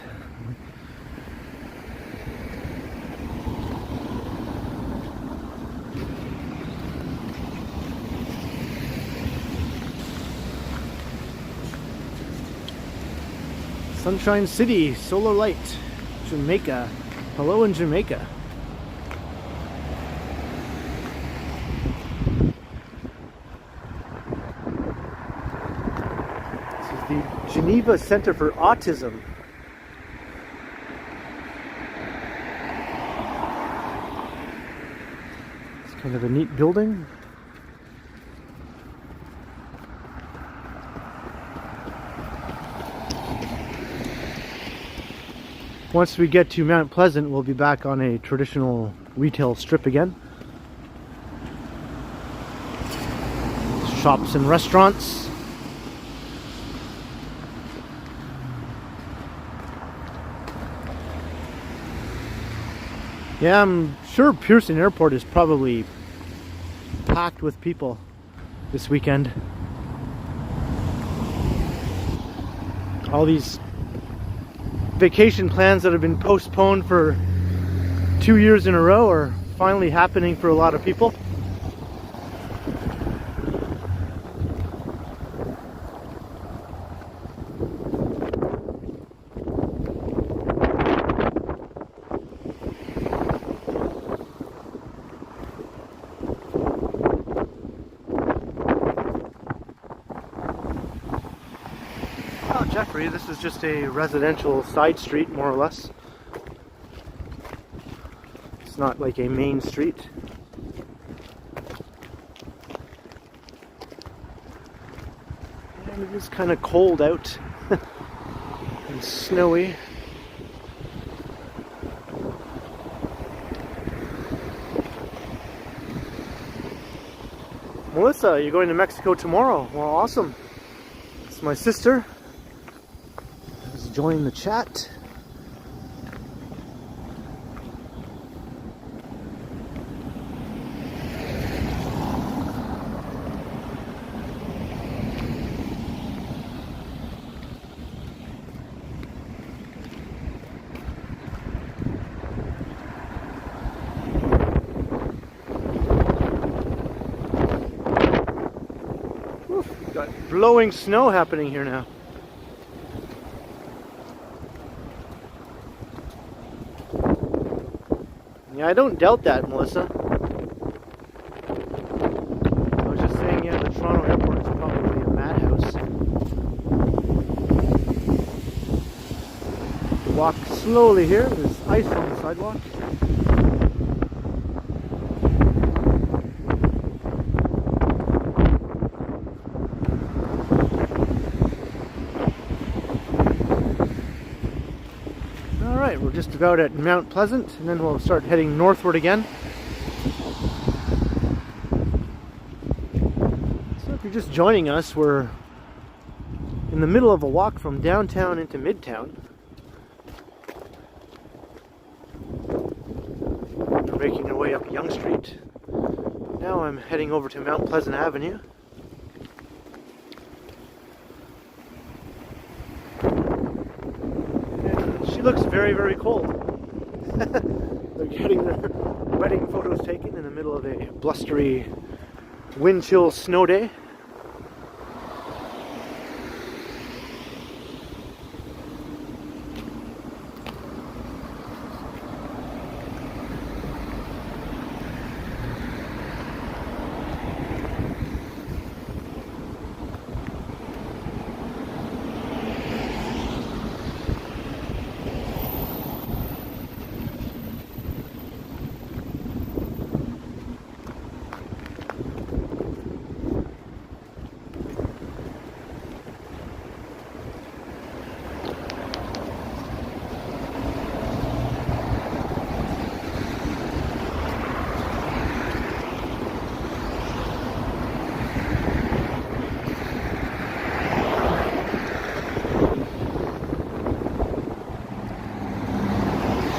Sunshine City, Solar Light, Jamaica. Hello in Jamaica. This is the Geneva Center for Autism. It's kind of a neat building. Once we get to Mount Pleasant, we'll be back on a traditional retail strip again. Shops and restaurants. Yeah, I'm sure Pearson Airport is probably packed with people this weekend. All these vacation plans that have been postponed for 2 years in a row are finally happening for a lot of people. Oh, Jeffrey, this is just a residential side street, more or less. It's not like a main street. And it is kind of cold out and snowy. Melissa, you're going to Mexico tomorrow. Well, awesome. It's my sister. Join the chat. We've got blowing snow happening here now. Yeah, I don't doubt that, Melissa. I was just saying, yeah, the Toronto airport is probably a madhouse. Walk slowly here. There's ice on the sidewalk. Alright, we're just about at Mount Pleasant, and then we'll start heading northward again. So if you're just joining us, we're in the middle of a walk from downtown into Midtown. We're making our way up Yonge Street. Now I'm heading over to Mount Pleasant Avenue. She looks very, very cold. They're getting their wedding photos taken in the middle of a blustery, wind chill snow day.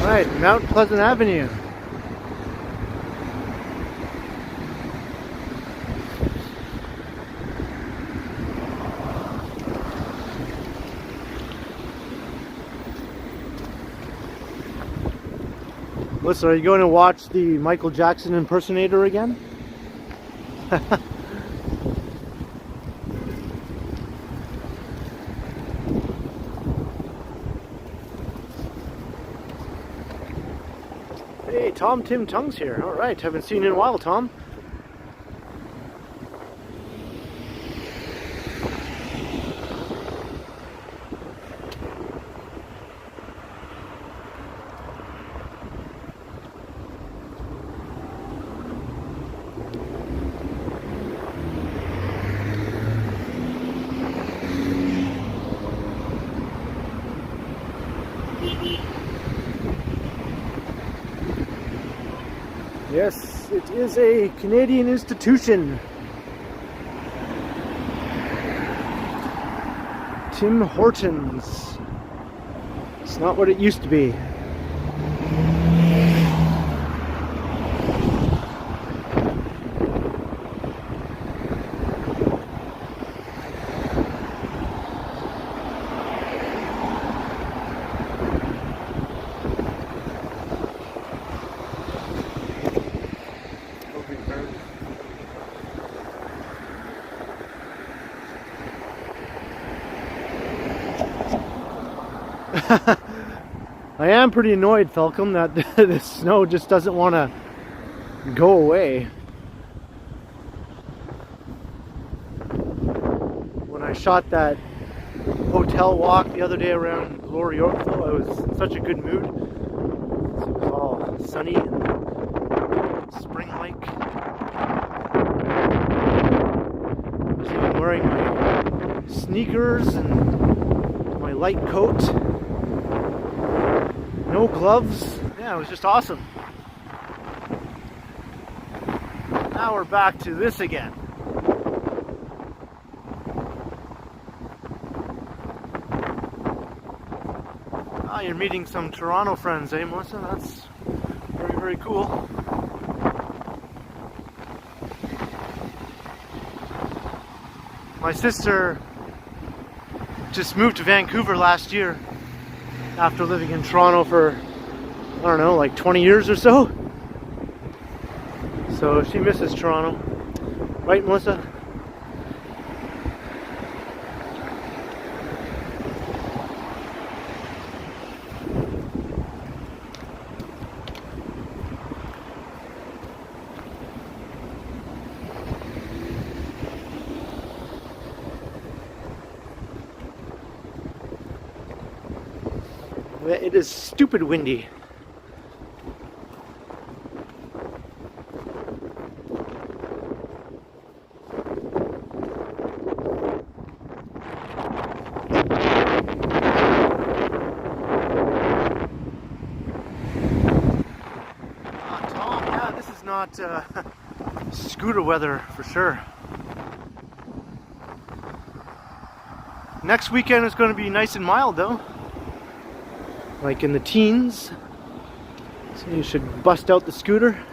Right, Mount Pleasant Avenue. Listen, are you going to watch the Michael Jackson impersonator again? Hey, Tom Tim Tongue's here. All right, haven't seen you in a while, Tom. Yes, it is a Canadian institution. Tim Hortons. It's not what it used to be. I am pretty annoyed, Falcom, that the snow just doesn't want to go away. When I shot that hotel walk the other day around Glory Yorkville, I was in such a good mood. It was all sunny and spring-like. I was even wearing my sneakers and my light coat. No gloves. Yeah, it was just awesome. Now we're back to this again. Ah, you're meeting some Toronto friends, eh, Melissa? That's very, very cool. My sister just moved to Vancouver last year after living in Toronto for, I don't know, like 20 years or so. So she misses Toronto. Right, Melissa? It is stupid windy. Tom, yeah, this is not scooter weather for sure. Next weekend is going to be nice and mild though. Like in the teens. So you should bust out the scooter.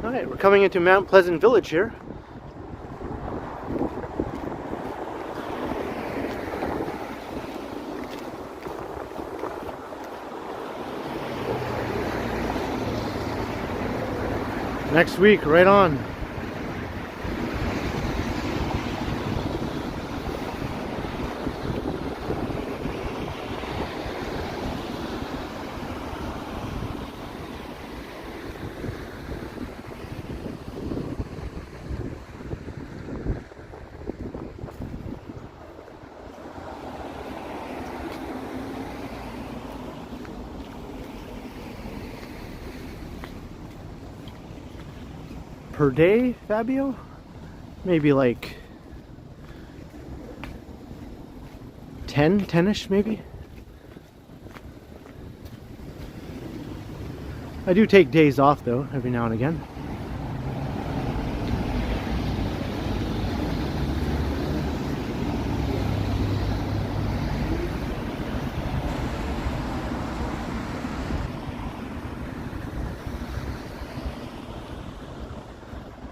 Alright, we're coming into Mount Pleasant Village here. Next week, right on. Per day, Fabio? Maybe like 10-ish maybe? I do take days off though, every now and again.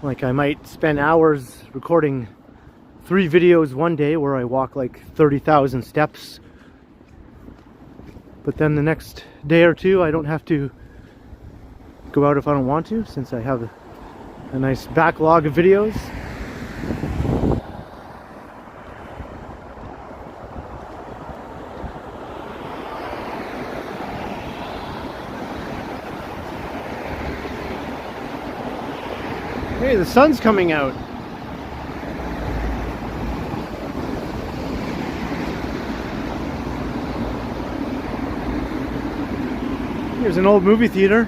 Like I might spend hours recording 3 videos one day where I walk like 30,000 steps. But then the next day or two I don't have to go out if I don't want to, since I have a nice backlog of videos. Hey, the sun's coming out. Here's an old movie theater.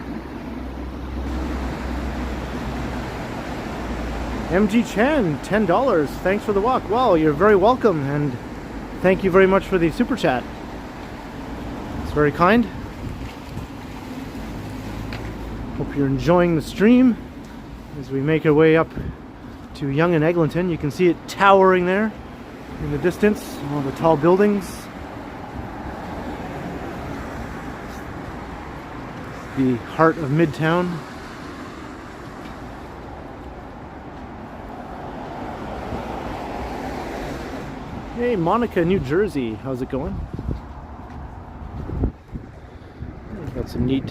MG Chen, $10. Thanks for the walk. Well, you're very welcome, and thank you very much for the super chat. It's very kind. Hope you're enjoying the stream as we make our way up to Yonge and Eglinton. You can see it towering there in the distance, all the tall buildings. The heart of Midtown. Hey, Monica, New Jersey. How's it going? Got some neat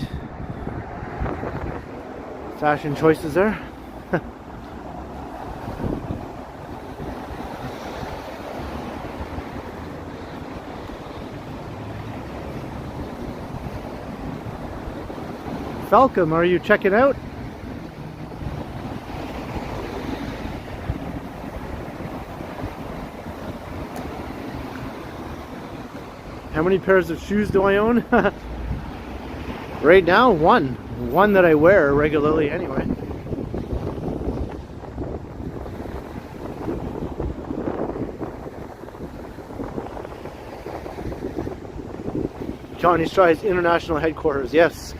fashion choices there. Falcom, are you checking out? How many pairs of shoes do I own? Right now, one. One that I wear regularly anyway. Johnny Stride's international headquarters, yes.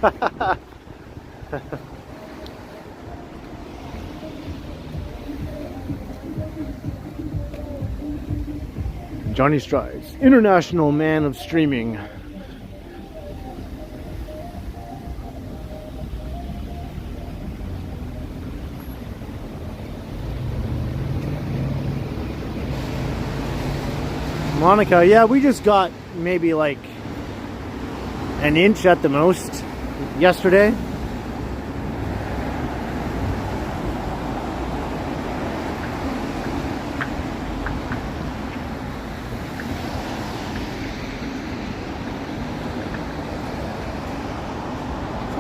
Johnny Strides, international man of streaming. Monica, yeah, we just got maybe like an inch at the most yesterday.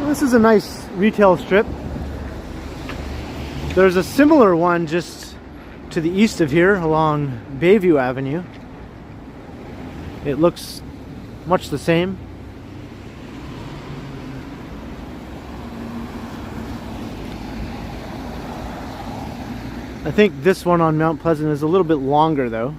This is a nice retail strip. There's a similar one just to the east of here along Bayview Avenue. It looks much the same. I think this one on Mount Pleasant is a little bit longer though.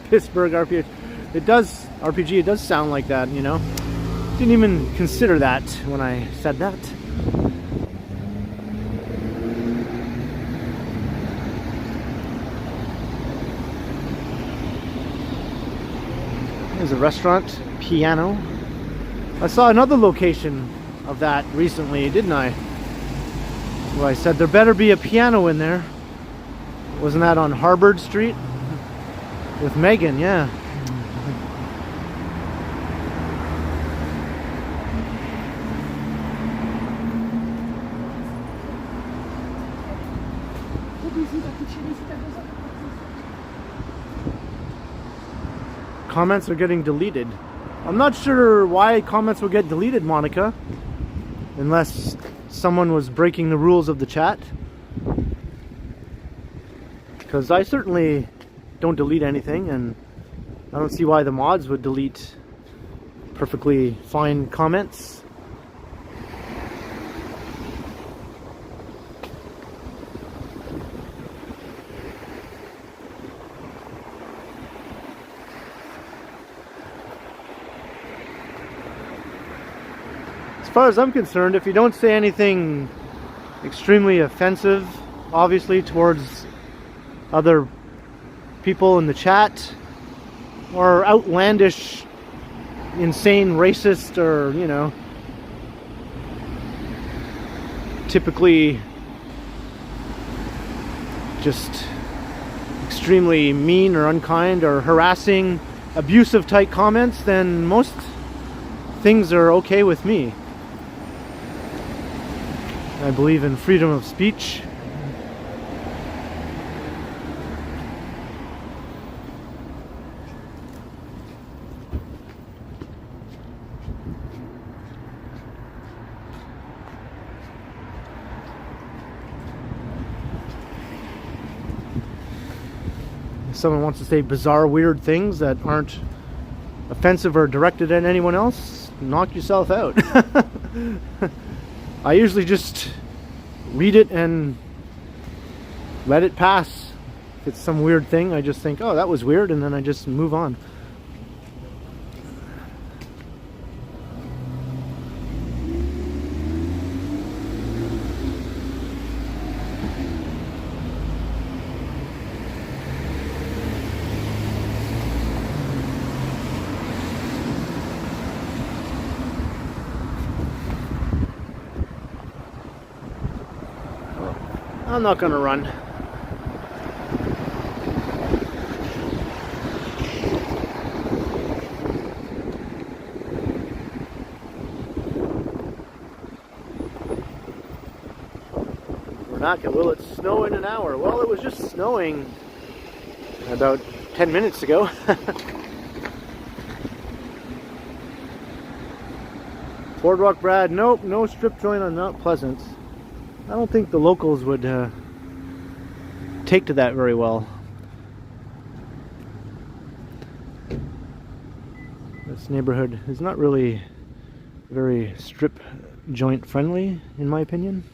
Pittsburgh RPG. It does sound like that, you know. Didn't even consider that when I said that. There's a restaurant, Piano. I saw another location of that recently, didn't I? Well, I said there better be a piano in there. Wasn't that on Harvard Street? With Megan, yeah. Comments are getting deleted. I'm not sure why comments will get deleted, Monica. Unless someone was breaking the rules of the chat. Because I certainly don't delete anything, and I don't see why the mods would delete perfectly fine comments. As far as I'm concerned, if you don't say anything extremely offensive, obviously, towards other people in the chat, or outlandish, insane racist, or, you know, typically just extremely mean or unkind or harassing, abusive type comments, then most things are okay with me. I believe in freedom of speech. If someone wants to say bizarre, weird things that aren't offensive or directed at anyone else, knock yourself out. I usually just read it and let it pass. If it's some weird thing, I just think, oh, that was weird, and then I just move on. I'm not gonna run. We're not gonna, will it snow in an hour? Well, it was just snowing about 10 minutes ago. Boardwalk Brad, nope, no strip joint on Mount Pleasant. I don't think the locals would take to that very well. This neighborhood is not really very strip joint friendly, in my opinion.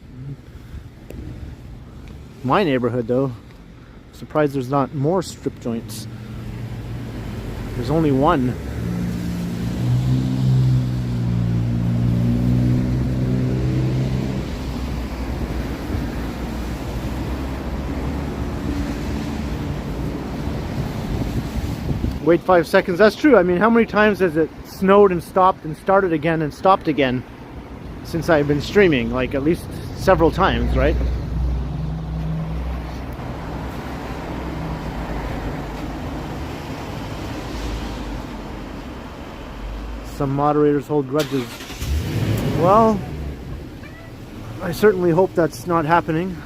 My neighborhood, though, I'm surprised there's not more strip joints. There's only one. Wait 5 seconds. That's true. I mean, how many times has it snowed and stopped and started again and stopped again since I've been streaming? Like, at least several times, right? Some moderators hold grudges. Well, I certainly hope that's not happening.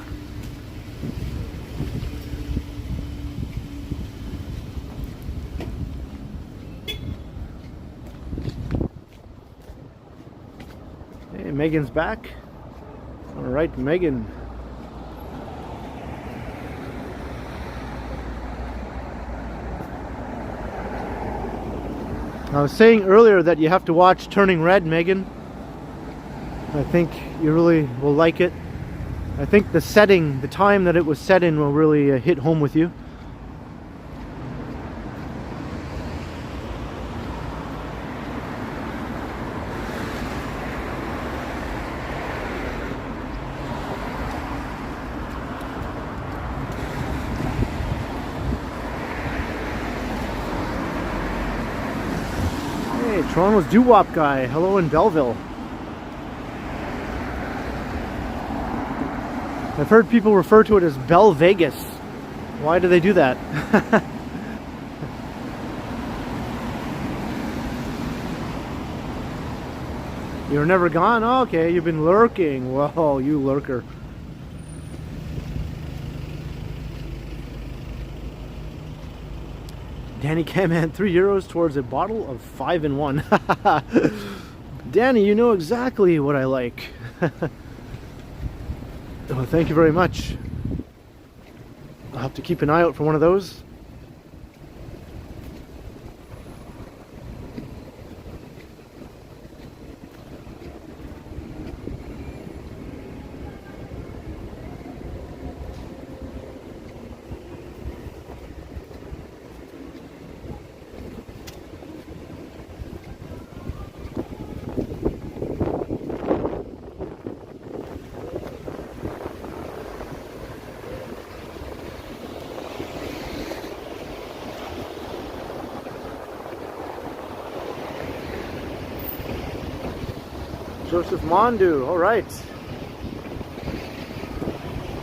Megan's back. All right, Megan. I was saying earlier that you have to watch Turning Red, Megan. I think you really will like it. I think the setting, the time that it was set in, will really hit home with you. Toronto's doo-wop guy, hello in Belleville. I've heard people refer to it as Bell Vegas. Why do they do that? You're never gone? Oh, okay, you've been lurking. Whoa, you lurker. Danny Caman, €3 towards a bottle of 5-in-1. Danny, you know exactly what I like. Oh, thank you very much. I'll have to keep an eye out for one of those. Joseph Mondu, all right.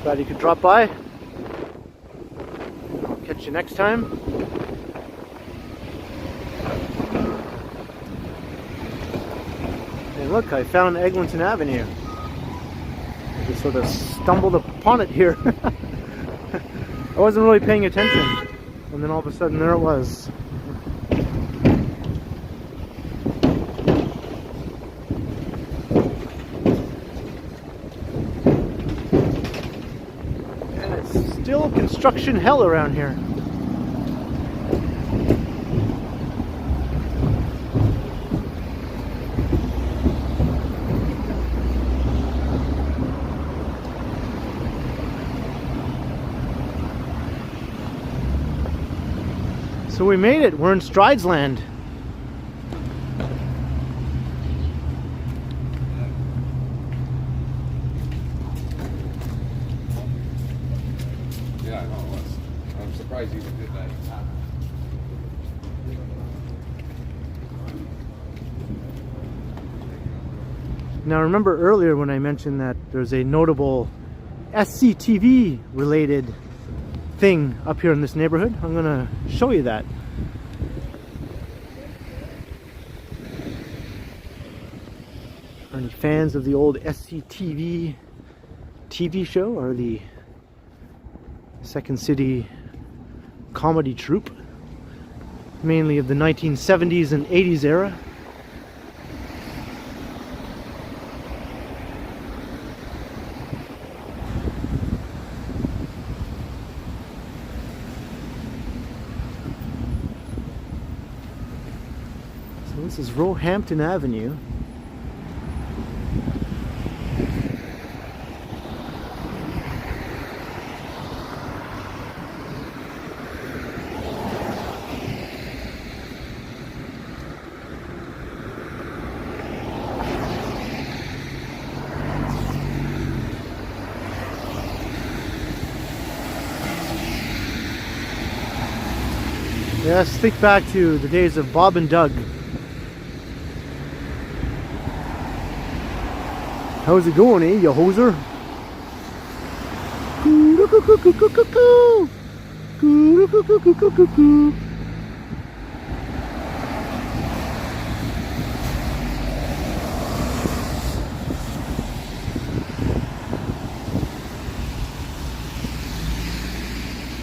Glad you could drop by. I'll catch you next time. And look, I found Eglinton Avenue. I just sort of stumbled upon it here. I wasn't really paying attention. And then all of a sudden there it was. And it's still construction hell around here. So we made it. We're in Strides Land. Yeah, I know it was. I'm surprised you even did that. Now remember earlier when I mentioned that there's a notable SCTV related thing up here in this neighborhood? I'm gonna show you that. Are any fans of the old SCTV TV show, or the Second City comedy troupe, mainly of the 1970s and 80s era? This is Roehampton Avenue. Yes, think back to the days of Bob and Doug. How's it going, eh, you hoser?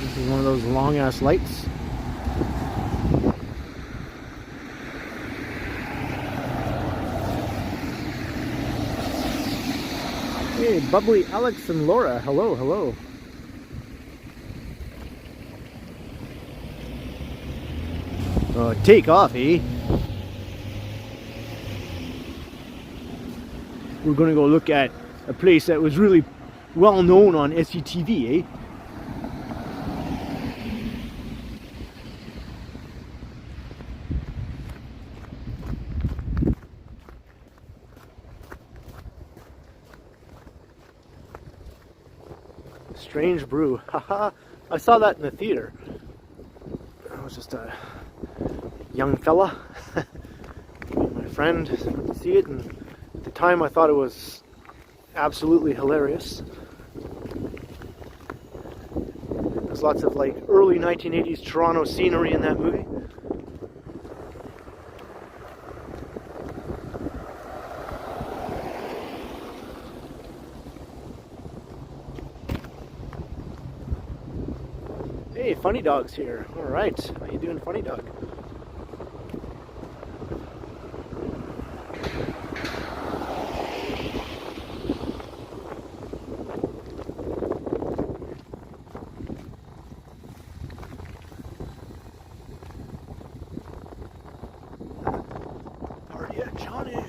This is one of those long ass lights. Hey, bubbly Alex and Laura, hello, hello. Take off, eh? We're gonna go look at a place that was really well known on SCTV, eh? Strange Brew. Haha. I saw that in the theater. I was just a young fella. My friend went to see it, and at the time I thought it was absolutely hilarious. There's lots of like early 1980s Toronto scenery in that movie. Hey, Funny Dog's here. All right, how you doing, Funny Dog? Party at Johnny's.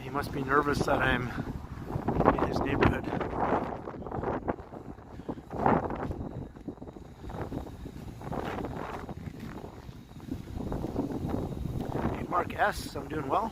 He must be nervous that I'm in his neighborhood. Hey, Mark S., I'm doing well.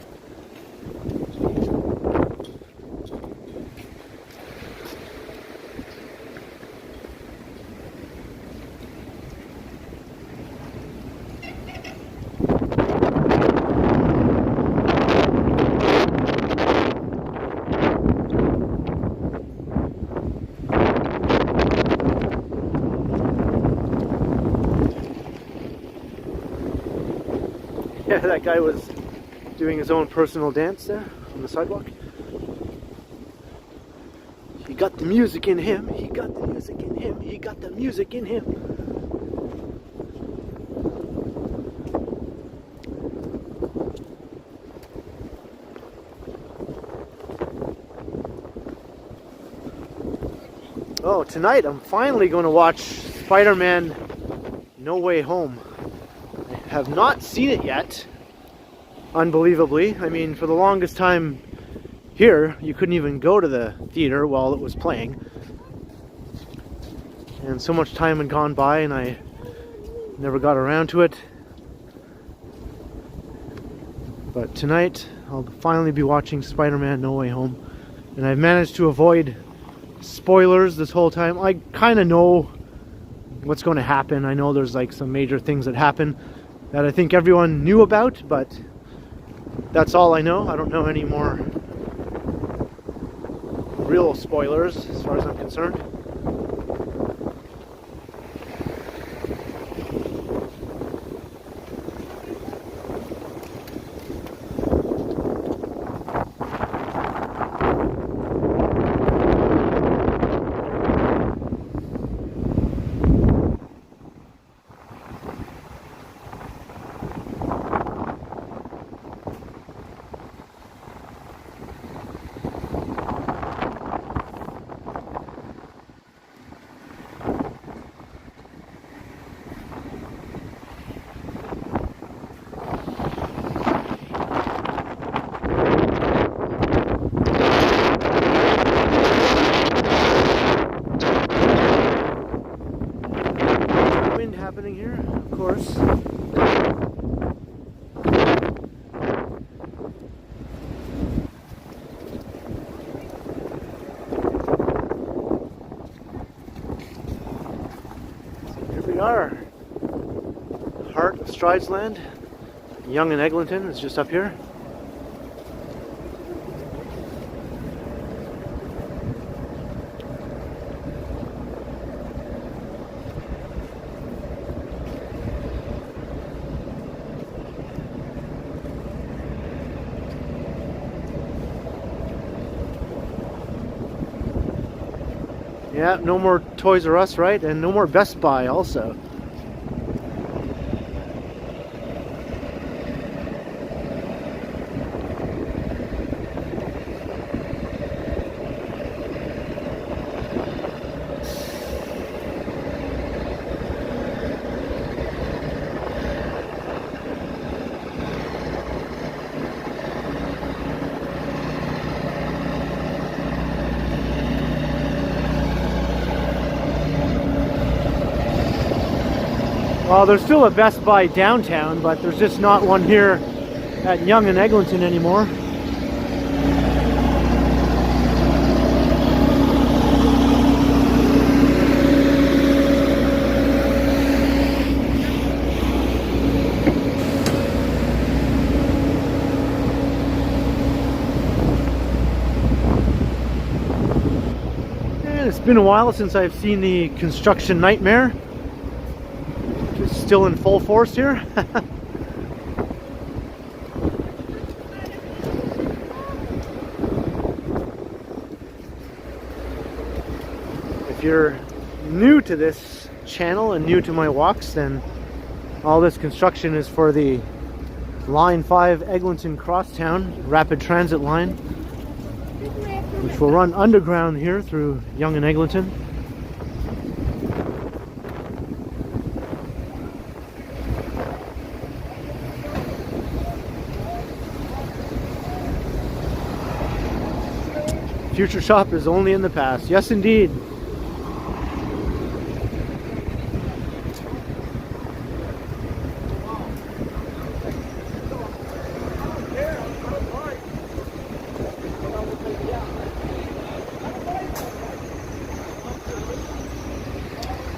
That guy was doing his own personal dance there on the sidewalk. He got the music in him, he got the music in him, he got the music in him. Oh, tonight I'm finally going to watch Spider-Man No Way Home. I have not seen it yet, unbelievably. I mean, for the longest time here, you couldn't even go to the theater while it was playing. And so much time had gone by and I never got around to it. But tonight, I'll finally be watching Spider-Man No Way Home. And I've managed to avoid spoilers this whole time. I kind of know what's going to happen. I know there's like some major things that happen that I think everyone knew about, but that's all I know. I don't know any more real spoilers as far as I'm concerned. Happening here, of course. So here we are, heart of Stridesland. Yonge and Eglinton is just up here. Yeah, no more Toys R Us, right? And no more Best Buy also. Well, there's still a Best Buy downtown, but there's just not one here at Yonge and Eglinton anymore. And it's been a while since I've seen the construction nightmare. Still in full force here. If you're new to this channel and new to my walks, then all this construction is for the Line 5 Eglinton Crosstown rapid transit line, which will run underground here through Yonge and Eglinton. Future shop is only in the past. Yes, indeed.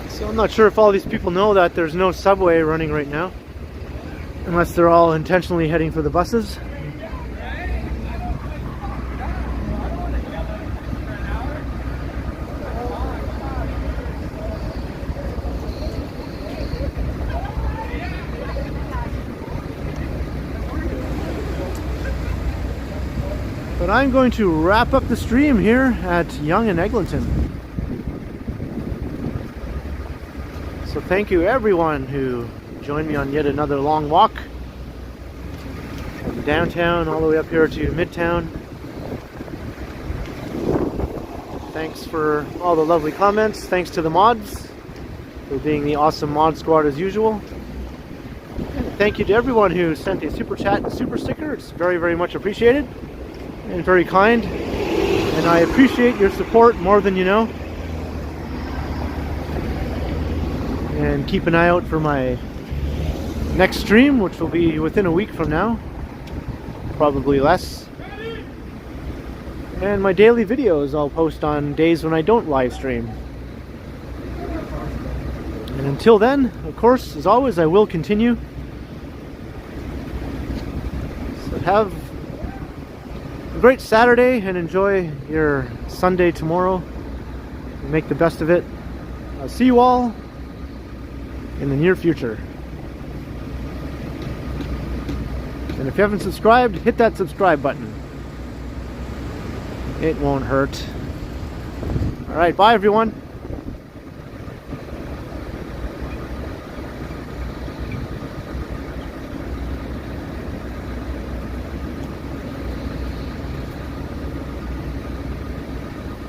So I'm not sure if all these people know that there's no subway running right now, unless they're all intentionally heading for the buses. But I'm going to wrap up the stream here at Yonge and Eglinton. So thank you everyone who joined me on yet another long walk from downtown all the way up here to Midtown. Thanks for all the lovely comments. Thanks to the mods for being the awesome mod squad as usual. And thank you to everyone who sent a super chat and super sticker. It's very, very much appreciated and very kind. And I appreciate your support more than you know. And keep an eye out for my next stream, which will be within a week from now. Probably less. And my daily videos I'll post on days when I don't live stream. And until then, of course, as always, I will continue. So have a great Saturday and enjoy your Sunday tomorrow. Make the best of it. I'll see you all in the near future. And if you haven't subscribed, hit that subscribe button. It won't hurt. Alright, bye everyone.